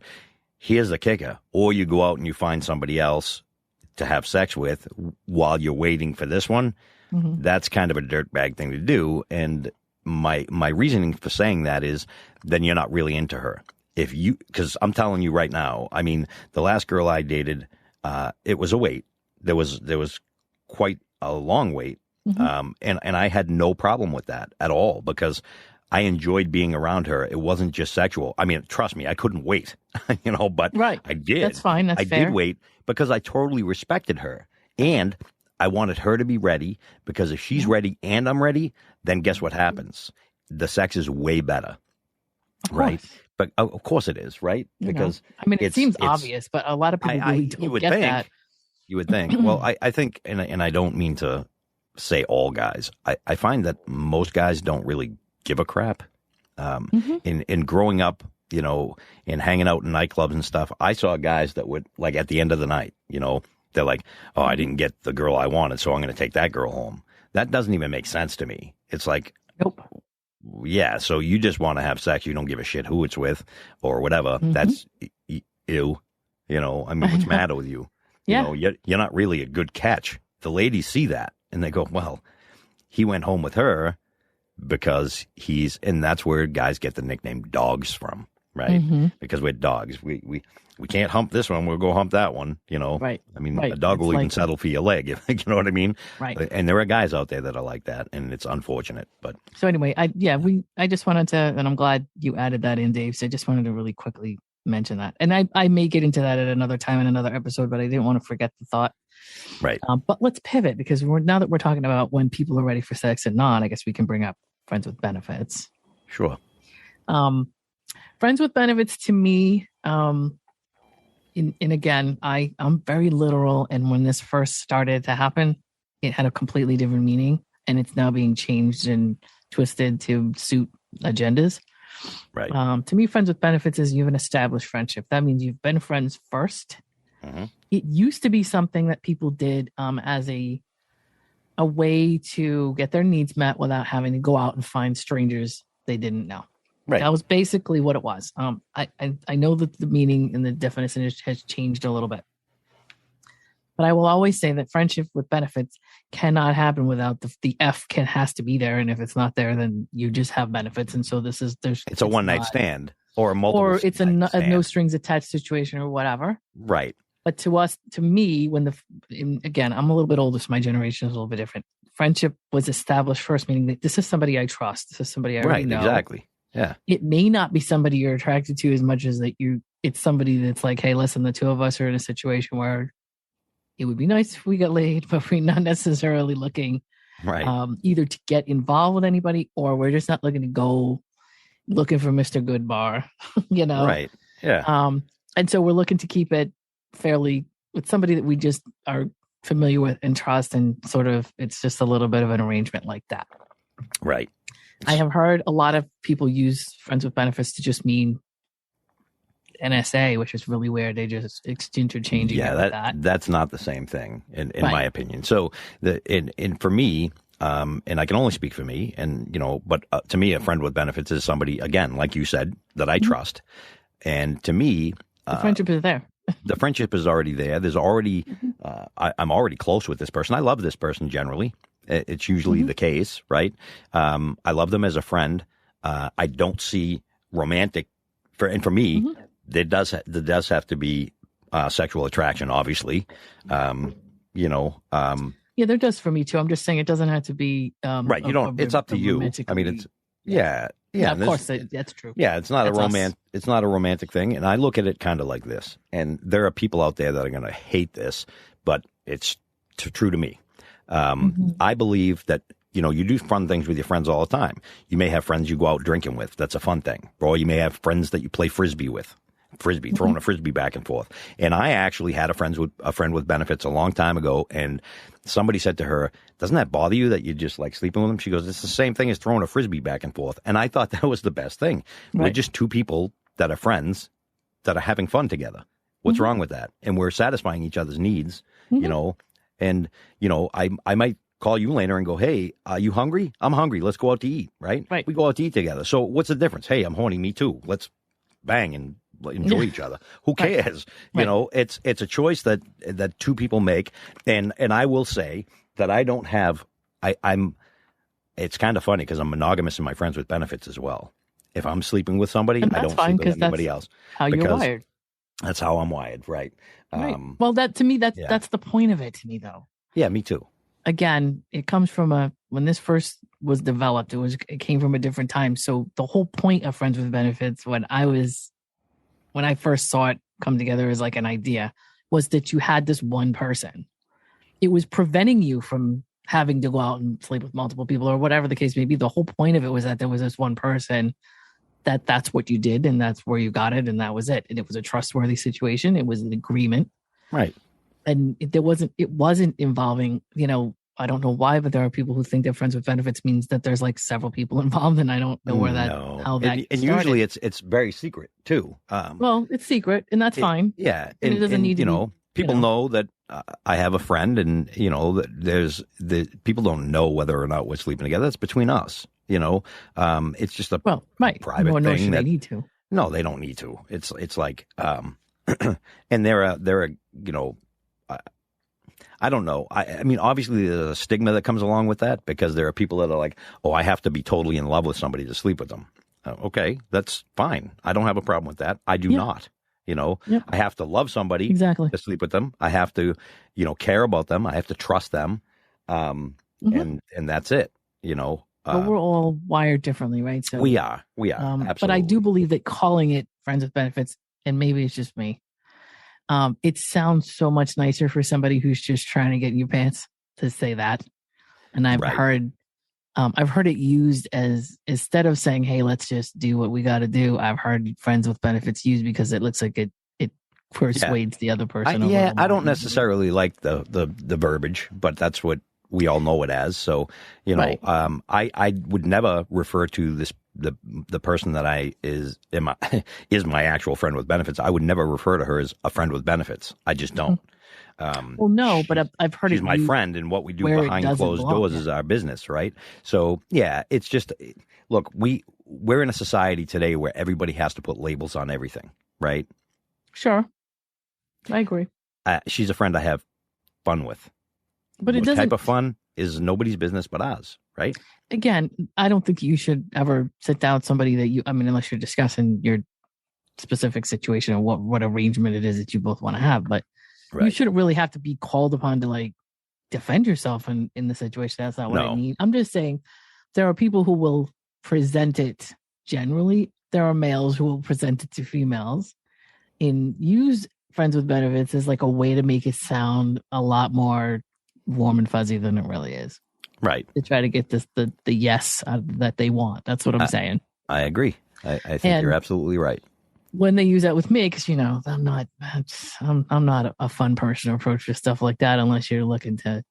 here's the kicker, or you go out and you find somebody else to have sex with while you're waiting for this one, that's kind of a dirtbag thing to do. And my reasoning for saying that is, then you're not really into her. Because I'm telling you right now, I mean, the last girl I dated, it was a wait. There was quite a long wait. And I had no problem with that at all, because I enjoyed being around her. It wasn't just sexual. I mean, trust me, I couldn't wait, but I did. That's fine. That's fair. I did wait because I totally respected her. And I wanted her to be ready, because if she's ready and I'm ready, then guess what happens? The sex is way better. Right? But of course it is, right? Because I mean, it seems obvious, but a lot of people really don't get that. You would think. Well, I think, and I don't mean to say all guys, I find that most guys don't really give a crap. In growing up, and hanging out in nightclubs and stuff, I saw guys that would, like, at the end of the night, they're like, oh, I didn't get the girl I wanted, so I'm going to take that girl home. That doesn't even make sense to me. It's like, nope. yeah, so you just want to have sex. You don't give a shit who it's with or whatever. That's ew. You know, I mean, what's the matter with you? You know, you're not really a good catch. The ladies see that and they go, well, he went home with her because and that's where guys get the nickname dogs from, right? Because we're dogs. We can't hump this one. We'll go hump that one, you know? Right. I mean, a dog will even settle for your leg, you know what I mean? Right. And there are guys out there that are like that, and it's unfortunate. But so anyway, I just wanted to, and I'm glad you added that in, Dave. So I just wanted to really quickly mention that. And I may get into that at another time in another episode, but I didn't want to forget the thought. Right. But let's pivot, because now that we're talking about when people are ready for sex and not, I guess we can bring up friends with benefits. Sure. Friends with benefits to me, and again, I'm very literal. And when this first started to happen, it had a completely different meaning, and it's now being changed and twisted to suit agendas. Right. To me, friends with benefits is you have an established friendship. That means you've been friends first. It used to be something that people did as a way to get their needs met without having to go out and find strangers they didn't know. Right. That was basically what it was. I know that the meaning and the definition has changed a little bit, but I will always say that friendship with benefits cannot happen without the F has to be there. And if it's not there, then you just have benefits. And so it's a one night stand or a multiple, or it's a no strings attached situation or whatever. Right. But to me, again, I'm a little bit older, so my generation is a little bit different. Friendship was established first, meaning that this is somebody I trust. This is somebody I already know. Exactly. Yeah. It may not be somebody you're attracted to as much as it's somebody that's like, hey, listen, the two of us are in a situation where it would be nice if we got laid, but we're not necessarily looking either to get involved with anybody, or we're just not looking to go looking for Mr. Goodbar, you know? Right. Yeah. And so we're looking to keep it fairly with somebody that we just are familiar with and trust, and sort of it's just a little bit of an arrangement like that. Right. I have heard a lot of people use friends with benefits to just mean NSA, which is really weird. They just interchanging that's not the same thing in my opinion. So for me, and I can only speak for me, and you know, but to me, a friend with benefits is somebody, again, like you said, that I trust, and to me, the friendship is there. The friendship is already there. There's already, I'm already close with this person. I love this person generally. It's usually the case, right? I love them as a friend. I don't see romantic, for me, there does have to be sexual attraction, obviously. You know. Yeah, there does for me too. I'm just saying it doesn't have to be. Right. You don't. It's up to you. I mean, it's yeah. Of course, that's true. Yeah, it's not It's not a romantic thing, and I look at it kind of like this. And there are people out there that are going to hate this, but it's true to me. I believe that you do fun things with your friends all the time. You may have friends you go out drinking with. That's a fun thing. Or you may have friends that you play frisbee with. Throwing a frisbee back and forth. And I actually had a friend with benefits a long time ago, and somebody said to her, "Doesn't that bother you that you just like sleeping with them?" She goes, "It's the same thing as throwing a frisbee back and forth." And I thought that was the best thing. Right. We're just two people that are friends that are having fun together. What's wrong with that? And we're satisfying each other's needs, you know. And I might call you, Lana, and go, "Hey, are you hungry? I'm hungry. Let's go out to eat." Right? We go out to eat together. So what's the difference? Hey, I'm horny. Me too. Let's bang and enjoy each other. Who cares? Right. You know, it's a choice that two people make. And I will say that I don't have, I'm, it's kind of funny because I'm monogamous in my friends with benefits as well. If I'm sleeping with somebody, I don't sleep with anybody else. How you're wired. That's how I'm wired. Right. Well, that to me, that's the point of it to me though. Yeah, me too. Again, it comes from when this first was developed, it came from a different time. So the whole point of friends with benefits, when I first saw it come together as like an idea, was that you had this one person. It was preventing you from having to go out and sleep with multiple people or whatever the case may be. The whole point of it was that there was this one person that's what you did and that's where you got it and that was it. And it was a trustworthy situation. It was an agreement. Right. And it wasn't involving, I don't know why, but there are people who think that friends with benefits means that there's like several people involved, and I don't know how that. And usually it's very secret too. Well, it's secret, and that's fine. Yeah, and it doesn't need to be. People know that I have a friend, and that people don't know whether or not we're sleeping together. That's between us. It's just a right. private Nor thing should that they need to. no, they don't need to. It's like, and they're a I don't know. I mean, obviously there's a stigma that comes along with that because there are people that are like, oh, I have to be totally in love with somebody to sleep with them. Okay, that's fine. I don't have a problem with that. I do not. Yep. I have to love somebody Exactly. to sleep with them. I have to, care about them. I have to trust them. And that's it, But we're all wired differently, right? So we are absolutely. But I do believe that calling it friends with benefits, and maybe it's just me, it sounds so much nicer for somebody who's just trying to get in your pants to say that. And I've heard it used as, instead of saying, hey, let's just do what we got to do, I've heard friends with benefits used because it looks like it persuades the other person. I don't necessarily like the verbiage, but that's what we all know it as. So, Right. I would never refer to the person that is my actual friend with benefits. I would never refer to her as a friend with benefits. I just don't. Well, no, but I've heard she's it my friend, and what we do behind closed doors is our business, right? So, yeah, it's just, look, we're in a society today where everybody has to put labels on everything, right? Sure. I agree. She's a friend I have fun with. But what type of fun is nobody's business but ours, right? Again, I don't think you should ever sit down with somebody that unless you're discussing your specific situation and what arrangement it is that you both want to have. But you shouldn't really have to be called upon to like defend yourself in the situation. That's not what I mean. I'm just saying there are people who will present it generally. There are males who will present it to females and use friends with benefits as like a way to make it sound a lot more warm and fuzzy than it really is. Right. To try to get the yes that they want. That's what I'm saying. I agree. I think you're absolutely right. When they use that with me, because I'm not a fun person to approach with stuff like that unless you're looking to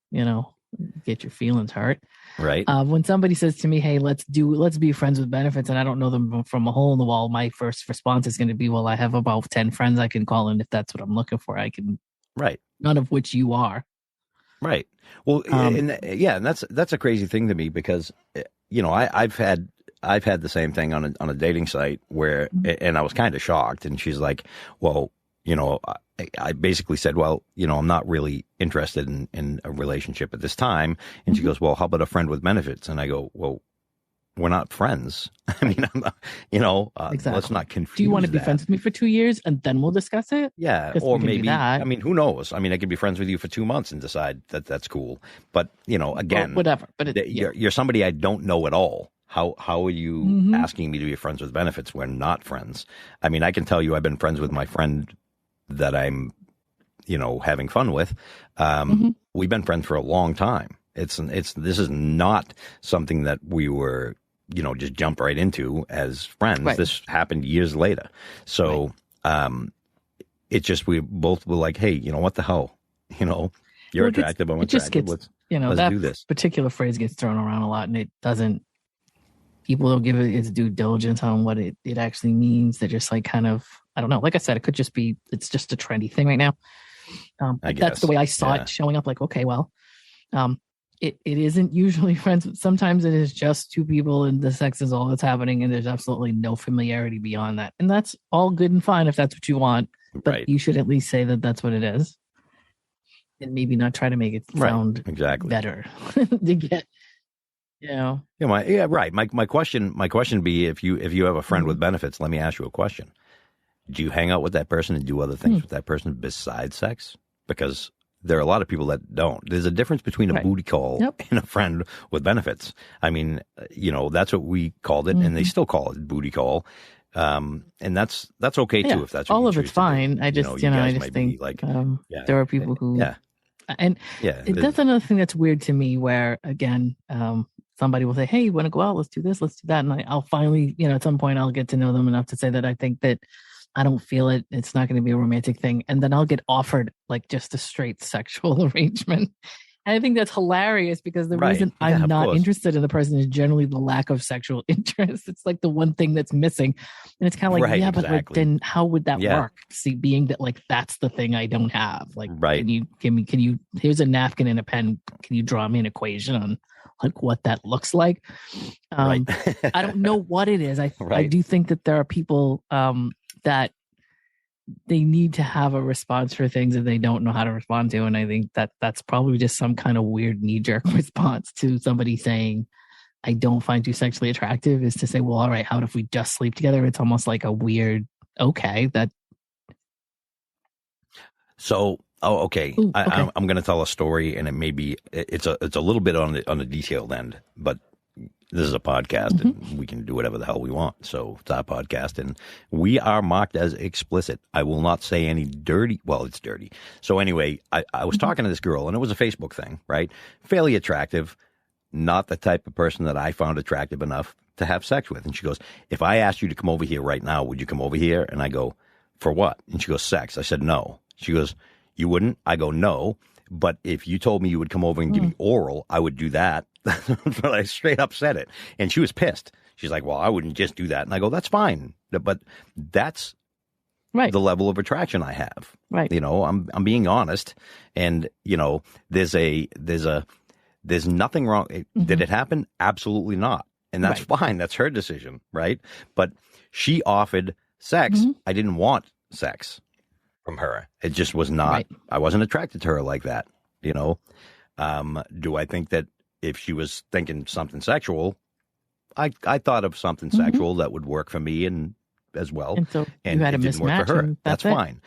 get your feelings hurt. Right. When somebody says to me, "Hey, let's be friends with benefits," and I don't know them from a hole in the wall, my first response is going to be, "Well, I have about 10 friends I can call, and if that's what I'm looking for, I can." Right. None of which you are. Right. Well, and that's a crazy thing to me because I've had the same thing on a dating site where, and I was kind of shocked. And she's like, well, I basically said, well, I'm not really interested in a relationship at this time. And she goes, well, how about a friend with benefits? And I go, well, we're not friends. I mean, Exactly. Let's not confuse. Do you want to be friends with me for 2 years and then we'll discuss it? Yeah. Or maybe, I mean, who knows? I mean, I could be friends with you for 2 months and decide that that's cool. But, again, whatever. But you're somebody I don't know at all. How are you asking me to be friends with benefits? We're not friends. I mean, I can tell you I've been friends with my friend that I'm, having fun with. We've been friends for a long time. This is not something that we were, just jump right into as friends. Right. This happened years later. So, it's just, we both were like, hey, what the hell? You're attractive. I'm attractive. Let's do this. Particular phrase gets thrown around a lot and it doesn't, people don't give it its due diligence on what it actually means. They're just like kind of, I don't know. Like I said, it could just be, it's just a trendy thing right now. I guess. That's the way I saw it showing up. Like, okay, well, it isn't usually friends. Sometimes it is just two people and the sex is all that's happening. And there's absolutely no familiarity beyond that. And that's all good and fine if that's what you want. But you should at least say that that's what it is. And maybe not try to make it sound better to get, right. My question be, if you have a friend with benefits, let me ask you a question. Do you hang out with that person and do other things with that person besides sex? Because there are a lot of people that don't. There's a difference between a booty call and a friend with benefits. I mean, that's what we called it, and they still call it booty call. And that's okay too if that's what all you of it's fine. I just I just think like there are people who and that's another thing that's weird to me. Where again, somebody will say, "Hey, you want to go out? Let's do this. Let's do that." And I'll finally, at some point, I'll get to know them enough to say that I think that I don't feel it. It's not going to be a romantic thing. And then I'll get offered like just a straight sexual arrangement. And I think that's hilarious because the reason I'm not interested in the person is generally the lack of sexual interest. It's like the one thing that's missing. And it's kind of like, but like, then how would that work? See, being that like, that's the thing I don't have. Like, can you, here's a napkin and a pen. Can you draw me an equation on like what that looks like. Right. I don't know what it is. I Right. do think that there are people that they need to have a response for things that they don't know how to respond to. And I think that that's probably just some kind of weird knee-jerk response to somebody saying, I don't find you sexually attractive, is to say, well, all right, how if we just sleep together? It's almost like a weird, okay, that. So, okay. Ooh, okay. I'm going to tell a story, and it's a little bit on the detailed end, but this is a podcast, and we can do whatever the hell we want. So it's our podcast, and we are marked as explicit. I will not say any dirty. Well, it's dirty. So anyway, I was talking to this girl, and it was a Facebook thing, right? Fairly attractive, not the type of person that I found attractive enough to have sex with. And she goes, if I asked you to come over here right now, would you come over here? And I go, for what? And she goes, sex. I said, no. She goes, you wouldn't? I go, no. But if you told me you would come over and give me oral, I would do that. But I straight up said it. And she was pissed. She's like, well, I wouldn't just do that. And I go, that's fine. But that's right. the level of attraction I have. Right. You know, I'm being honest. And, you know, there's nothing wrong. Did it happen? Absolutely not. And that's fine. That's her decision. Right. But she offered sex. I didn't want sex from her. It just was not, I wasn't attracted to her like that. You know, do I think that if she was thinking something sexual, I thought of something sexual that would work for me and as well. And so and you had it a didn't work mismatch. for her. That's fine.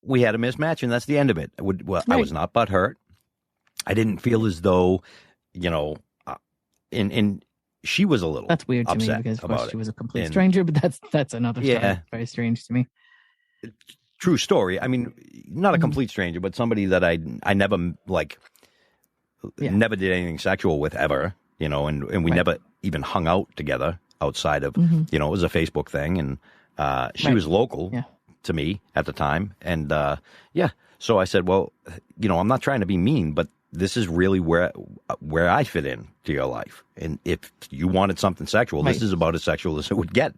We had a mismatch, and that's the end of it. I was not butthurt. I didn't feel as though, you know, and she was a little. That's weird to me because of course she was a complete stranger, but that's another story. Very strange to me. True story. I mean, not a complete stranger, but somebody that I never never did anything sexual with ever, you know, and we never even hung out together outside of, you know, it was a Facebook thing, and she was local to me at the time, and so I said, well, you know, I'm not trying to be mean, but this is really where I fit in to your life. And if you wanted something sexual, this is about as sexual as it would get.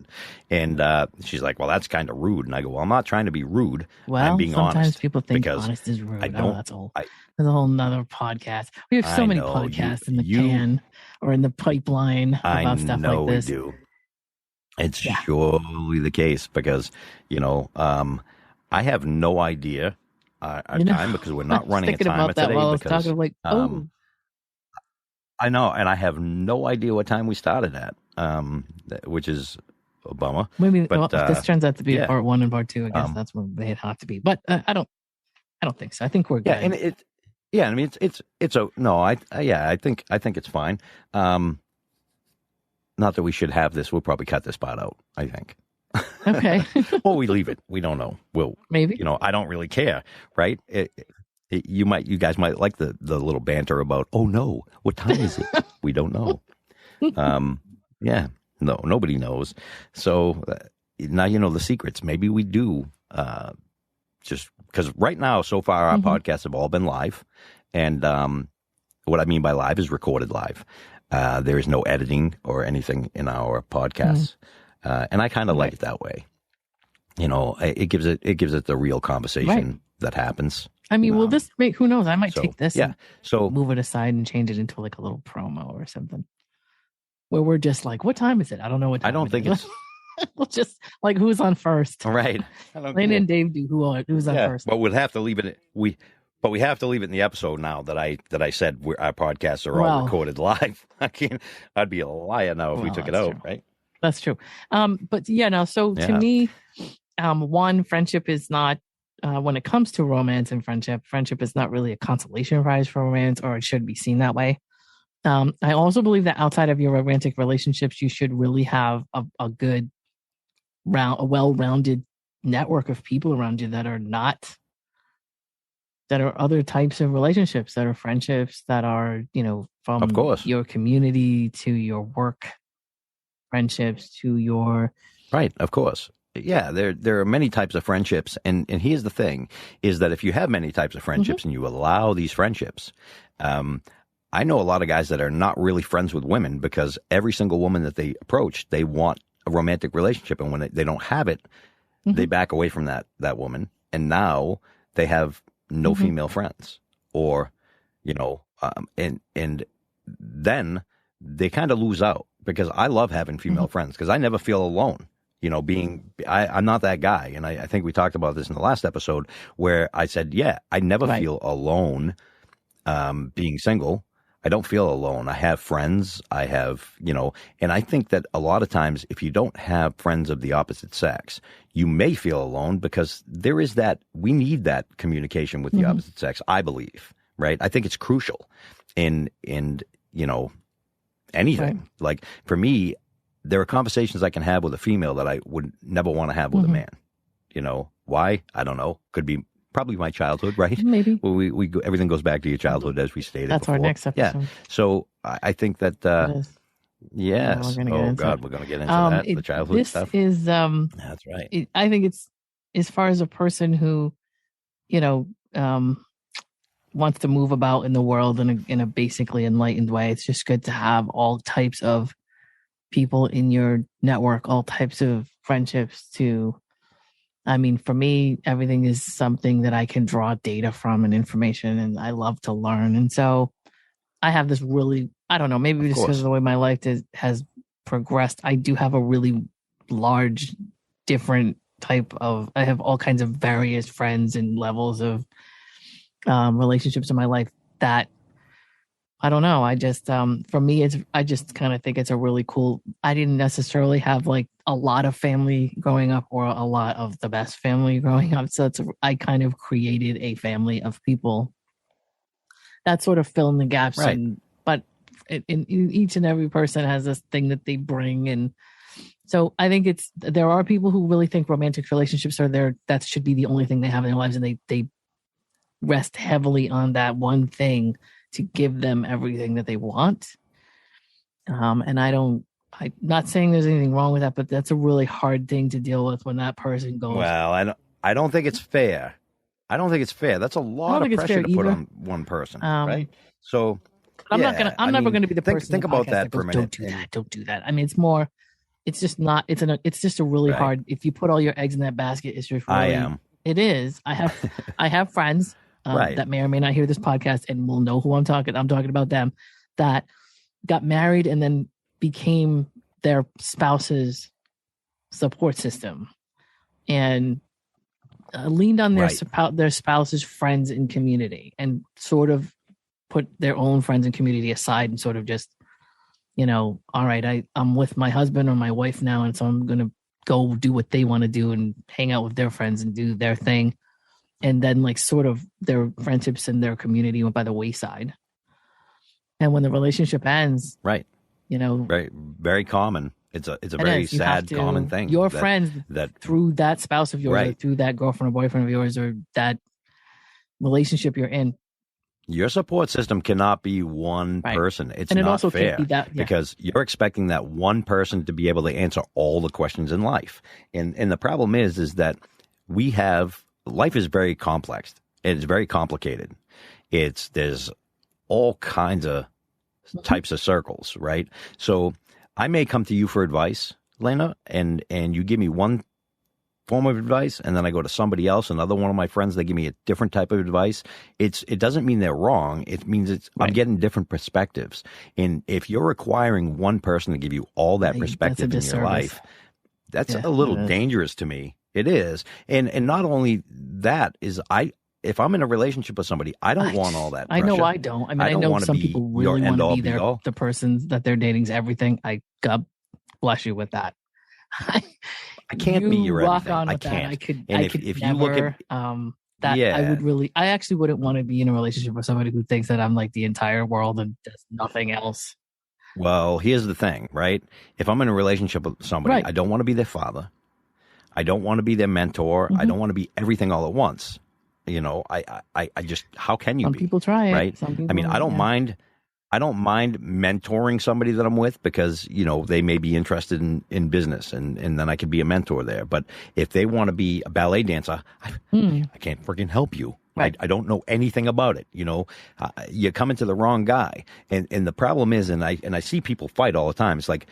And she's like, well, that's kind of rude. And I go, well, I'm not trying to be rude. Well, I'm being sometimes honest. People think honest is rude. I don't, that's all. There's a whole nother podcast. We have so many podcasts in the can or in the pipeline about stuff like this. We do. It's surely the case because, you know, I have no idea our time because we're not running a timer today. Because I know, and I have no idea what time we started at, which is a bummer. Maybe if this turns out to be part 1 and part 2, I guess that's what they have to be. But I don't think so. I think we're good. Yeah, and I mean, I think it's fine. Not that we should have this. We'll probably cut this part out, I think. Okay. Or we leave it. We don't know. Maybe. You know, I don't really care, right? You guys might like the little banter about, oh no, what time is it? We don't know. No, nobody knows. So now you know the secrets. Maybe we do, just because right now, so far, our podcasts have all been live. And what I mean by live is recorded live. There is no editing or anything in our podcasts. And I kind of like it that way. You know, it gives it the real conversation that happens. I mean, will this make, who knows? I might take this and so move it aside and change it into like a little promo or something where we're just like, what time is it? I don't know what time I don't think it's we'll just like who's on first. Right. Lana and Dave do who's on first. But we'll have to leave it we have to leave it in the episode now that I said our podcasts are all recorded live. I'd be a liar now if we took it out, right? That's true. But yeah, no, so to me, one, friendship is not, when it comes to romance and friendship is not really a consolation prize for romance, or it should be seen that way. I also believe that outside of your romantic relationships, you should really have a good, a well-rounded network of people around you that are other types of relationships, that are friendships, that are, you know, from of course your community to your work friendships to your right. Of course. Yeah, there are many types of friendships, and here's the thing: is that if you have many types of friendships and you allow these friendships, I know a lot of guys that are not really friends with women because every single woman that they approach, they want a romantic relationship, and when they don't have it, they back away from that woman, and now they have no female friends, or you know, and then they kind of lose out, because I love having female friends, because I never feel alone. You know, I'm not that guy. And I think we talked about this in the last episode, where I said, yeah, I never feel alone being single. I don't feel alone. I have friends. I have, and I think that a lot of times, if you don't have friends of the opposite sex, you may feel alone, because there is we need that communication with the opposite sex, I believe, right? I think it's crucial in anything. Right. Like, for me, there are conversations I can have with a female that I would never want to have with a man. Why? I don't know. Could be probably my childhood, right? Maybe. Well, we everything goes back to your childhood, as we stated. That's before. Our next episode. Yeah. So I think that. Yes. We're we're going to get into that. The childhood stuff. This is. That's right. I think it's, as far as a person who, wants to move about in the world in a basically enlightened way, it's just good to have all types of people in your network, all types of friendships for me, everything is something that I can draw data from and information, and I love to learn. And so I have this really, I don't know, maybe just because of the way my life has progressed, I do have a really large, different type of, I have all kinds of various friends and levels of relationships in my life that, I don't know. I just, for me, I just kind of think it's a really cool, I didn't necessarily have like a lot of family growing up, or a lot of the best family growing up. So I kind of created a family of people that sort of fill in the gaps. Right. But in each and every person has this thing that they bring. And so I think there are people who really think romantic relationships are that should be the only thing they have in their lives. And they rest heavily on that one thing to give them everything that they want. And I'm not saying there's anything wrong with that, but that's a really hard thing to deal with when that person goes. Well, I don't think it's fair. That's a lot of pressure to put on one person, right? So I'm never going to be the person. Think about that for a minute. Don't do that. I mean, it's just not, it's just a really hard, if you put all your eggs in that basket, it's just really, it is. I have friends that may or may not hear this podcast and will know who I'm talking about them, that got married and then became their spouse's support system, and leaned on their spouse's friends and community, and sort of put their own friends and community aside, and sort of just, all right, I'm with my husband or my wife now, and so I'm going to go do what they want to do and hang out with their friends and do their thing. And then like sort of their friendships and their community went by the wayside. And when the relationship ends, right, very common. It's a very sad, common thing. Your friends that through that spouse of yours, or through that girlfriend or boyfriend of yours, or that relationship you're in, your support system cannot be one person. It's not also fair, because you're expecting that one person to be able to answer all the questions in life. And the problem is that life is very complex. It's very complicated. There's all kinds of types of circles, right? So I may come to you for advice, Lana, and you give me one form of advice, and then I go to somebody else, another one of my friends, they give me a different type of advice. It doesn't mean they're wrong. It means I'm getting different perspectives. And if you're requiring one person to give you all that perspective in your life, that's a little dangerous to me. It is. And not only that is if I'm in a relationship with somebody, I don't want all that pressure. I know I don't. I mean, I know some people really want to be the person that they're dating's everything. God bless you with that. I can't be your everything. I can't. If you look at I actually wouldn't want to be in a relationship with somebody who thinks that I'm like the entire world and does nothing else. Well, here's the thing, right? If I'm in a relationship with somebody, I don't want to be their father. I don't want to be their mentor. I don't want to be everything all at once. I just, how can you Some be? people try it. Right? Some people, I mean, I don't mind mentoring somebody that I'm with, because, they may be interested in business, and then I could be a mentor there. But if they want to be a ballet dancer, I can't freaking help you. Right. I don't know anything about it. You're coming to the wrong guy. And the problem is, and I see people fight all the time. It's like,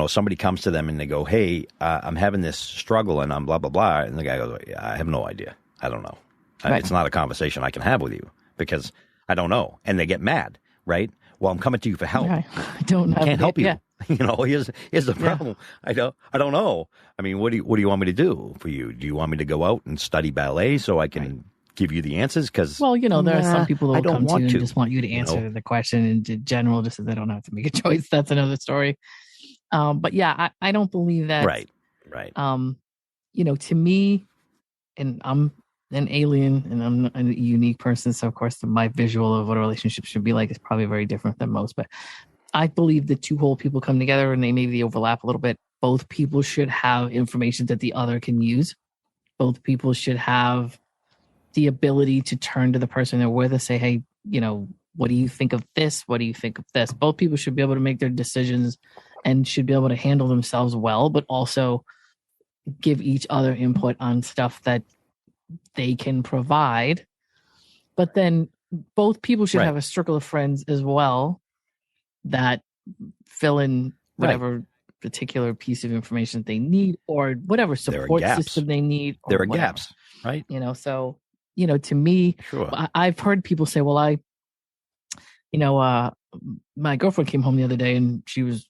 somebody comes to them and they go, hey, I'm having this struggle and I'm blah, blah, blah. And the guy goes, I have no idea. I don't know. It's not a conversation I can have with you, because I don't know. And they get mad, right? well, I'm coming to you for help. I don't have Can't help you. Yeah. Here's the problem. I don't know. I mean, what do you want me to do for you? Do you want me to go out and study ballet so I can give you the answers? Because well, there are some people that will come to you and just want you to answer the question in general, just so they don't have to make a choice. That's another story. But yeah, I don't believe that. Right. To me, and I'm an alien and I'm a unique person, so of course my visual of what a relationship should be like is probably very different than most. But I believe that two whole people come together and they overlap a little bit. Both people should have information that the other can use. Both people should have the ability to turn to the person they're with and say, hey, what do you think of this? What do you think of this? Both people should be able to make their decisions and should be able to handle themselves well, but also give each other input on stuff that they can provide. But then both people should have a circle of friends as well that fill in whatever particular piece of information they need or whatever support system they need. There are gaps, right? So, to me, I've heard people say, well, my girlfriend came home the other day and she was,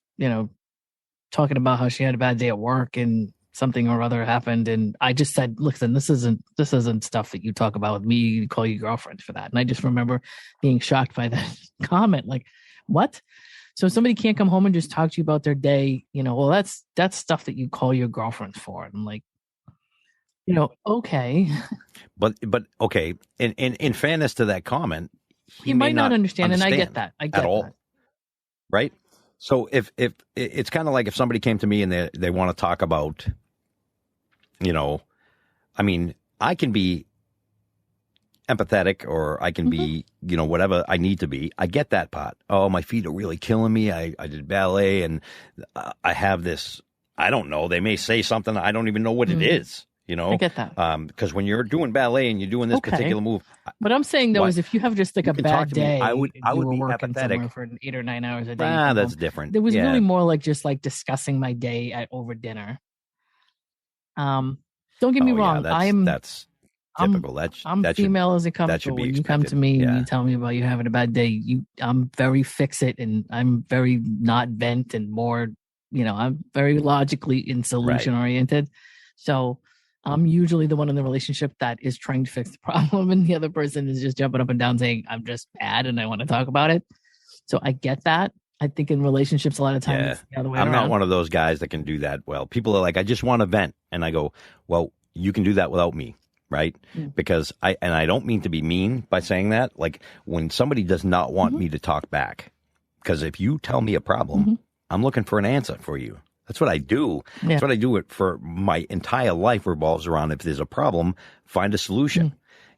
talking about how she had a bad day at work and something or other happened. And I just said, listen, this isn't stuff that you talk about with me. You call your girlfriend for that. And I just remember being shocked by that comment. Like, what? So somebody can't come home and just talk to you about their day, well, that's stuff that you call your girlfriend for. And I'm like, okay. But okay. In fairness to that comment, he might not understand, and I get that. I get at all. That. Right? So if it's kind of like if somebody came to me and they want to talk about, I mean, I can be empathetic or I can be, whatever I need to be. I get that part. Oh, my feet are really killing me. I did ballet and I have this, I don't know. They may say something. I don't even know what it is. I get that. Because when you're doing ballet and you're doing this particular move. But I'm saying, though, is if you have just like a bad day, I would be working empathetic for 8 or 9 hours a day. That's different. There was really more like just like discussing my day over dinner. Don't get me wrong. That's typical. I'm female as it comes. So when you come to me and you tell me about you having a bad day, I'm very fix-it and I'm very not vent and more, I'm very logically and solution oriented. So I'm usually the one in the relationship that is trying to fix the problem, and the other person is just jumping up and down saying, I'm just bad and I want to talk about it. So I get that. I think in relationships, a lot of times it's the other way around. I'm not one of those guys that can do that well. People are like, I just want to vent. And I go, well, you can do that without me, right? Because I don't mean to be mean by saying that. Like when somebody does not want me to talk back, because if you tell me a problem, I'm looking for an answer for you. That's what I do. Yeah. That's what I do. It for my entire life revolves around if there's a problem, find a solution.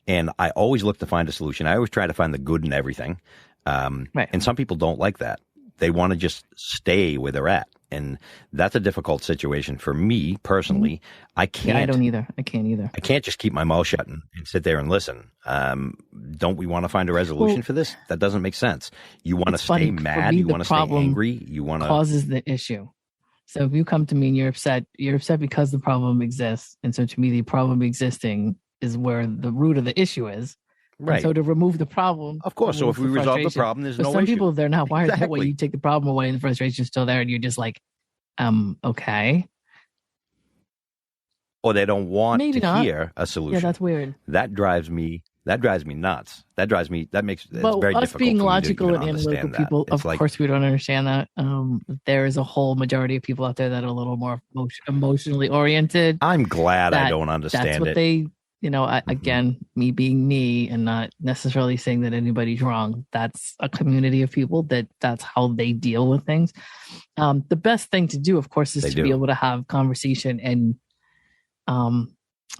And I always look to find a solution. I always try to find the good in everything. And some people don't like that. They want to just stay where they're at. And that's a difficult situation for me personally. I can't. Yeah, I don't either. I can't either. I can't just keep my mouth shut and sit there and listen. Don't we want to find a resolution for this? That doesn't make sense. You want to stay mad. You want to stay angry. You want to causes the issue. So if you come to me and you're upset because the problem exists. And so to me, the problem existing is where the root of the issue is. Right. And so to remove the problem. Of course. So if we resolve the problem, there's no issue. Some people, they're not wired that way. You take the problem away and the frustration's still there and you're just like, okay. Or they don't want to hear a solution. Yeah, that's weird. That drives me nuts. That makes it very difficult. Us being logical and analytical people, of course, we don't understand that. There is a whole majority of people out there that are a little more emotionally oriented. I'm glad I don't understand that's what they, again, me being me and not necessarily saying that anybody's wrong. That's a community of people that's how they deal with things. The best thing to do, of course, is to be able to have conversation and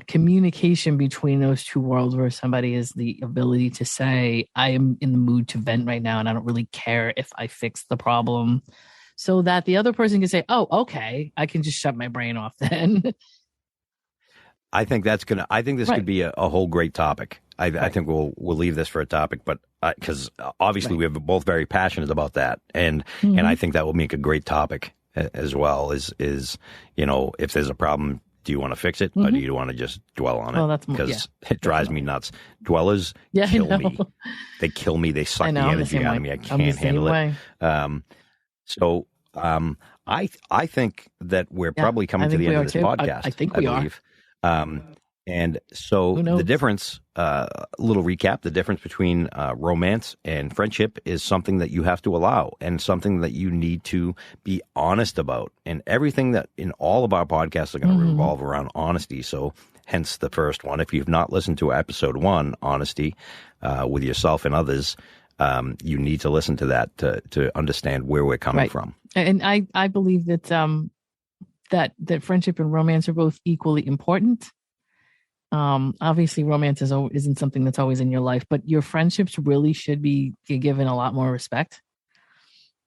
communication between those two worlds, where somebody is the ability to say, I am in the mood to vent right now and I don't really care if I fix the problem, so that the other person can say, oh, okay, I can just shut my brain off then. I think this could be a whole great topic. I think we'll leave this for a topic, but because obviously we're both very passionate about that, and I think that will make a great topic as well. Is if there's a problem, Do you want to fix it, or do you want to just dwell on it? Well, that's more, because it drives me nuts. Dwellers kill me. They kill me. They suck the energy out of me. I can't handle it. I think that we're probably coming to the end of this podcast. I think we believe. And so the difference, little recap, the difference between romance and friendship is something that you have to allow and something that you need to be honest about. And everything that in all of our podcasts are going to revolve around honesty. So hence the first one. If you've not listened to episode 1, honesty with yourself and others, you need to listen to that to understand where we're coming from. And I believe that that friendship and romance are both equally important. Obviously romance isn't something that's always in your life, but your friendships really should be given a lot more respect.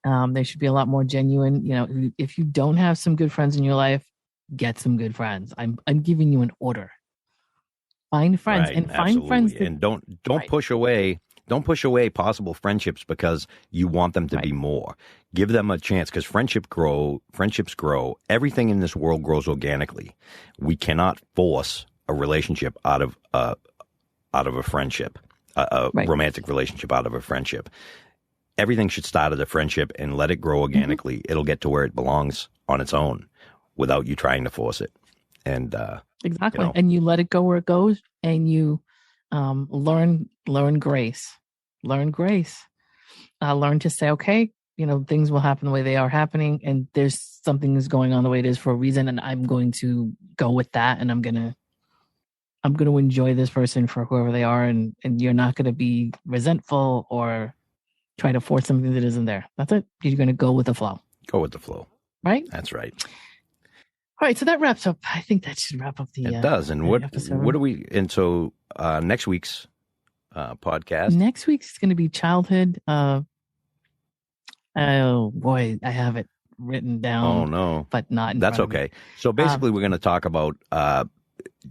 They should be a lot more genuine. You know, if you don't have some good friends in your life, get some good friends. I'm giving you an order. Find friends find friends that, and don't push away. Don't push away possible friendships because you want them to be more. Give them a chance because friendships grow. Everything in this world grows organically. We cannot force a relationship out of a friendship, a romantic relationship out of a friendship. Everything should start as a friendship and let it grow organically. It'll get to where it belongs on its own without you trying to force it. And exactly. And you let it go where it goes, and you learn grace. Learn grace. Learn to say, okay, things will happen the way they are happening, and there's something is going on the way it is for a reason, and I'm going to go with that, and I'm gonna enjoy this person for whoever they are, and you're not gonna be resentful or try to force something that isn't there. That's it. You're gonna go with the flow. Go with the flow. Right? That's right. All right, so that wraps up. I think that should wrap up the. It does. And what do we? And so next week's podcast. Next week's going to be childhood. Oh boy, I have it written down. Oh no, but not. That's okay. So basically, we're going to talk about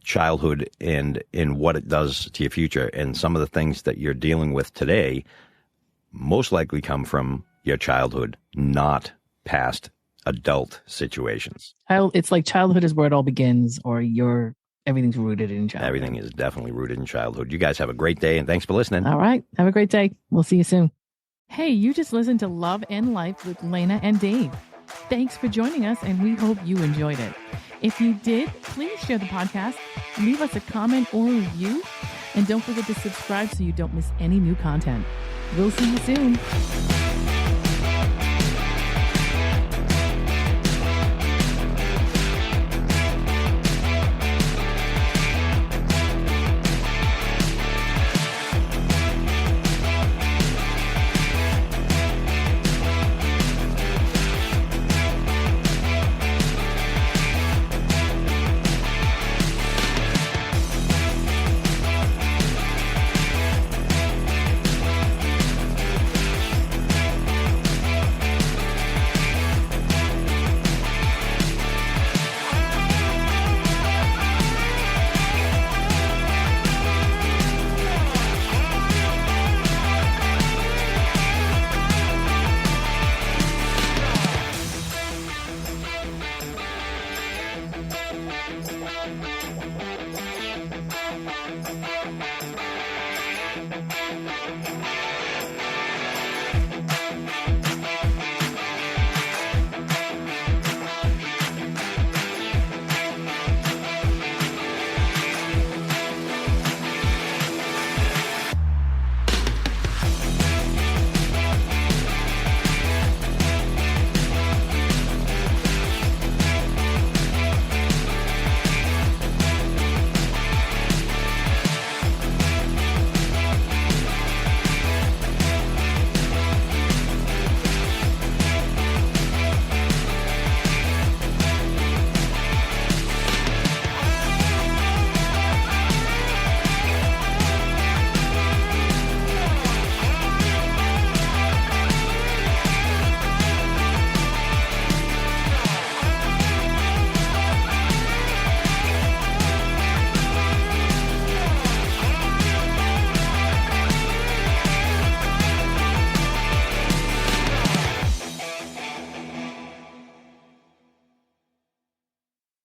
childhood and what it does to your future, and some of the things that you're dealing with today most likely come from your childhood, not past adult situations. It's like childhood is where it all begins, or everything's rooted in childhood. Everything is definitely rooted in childhood. You guys have a great day, and thanks for listening. All right. Have a great day. We'll see you soon. Hey, you just listened to Love and Life with Lana and Dave. Thanks for joining us, and we hope you enjoyed it. If you did, please share the podcast, leave us a comment or a review, and don't forget to subscribe so you don't miss any new content. We'll see you soon.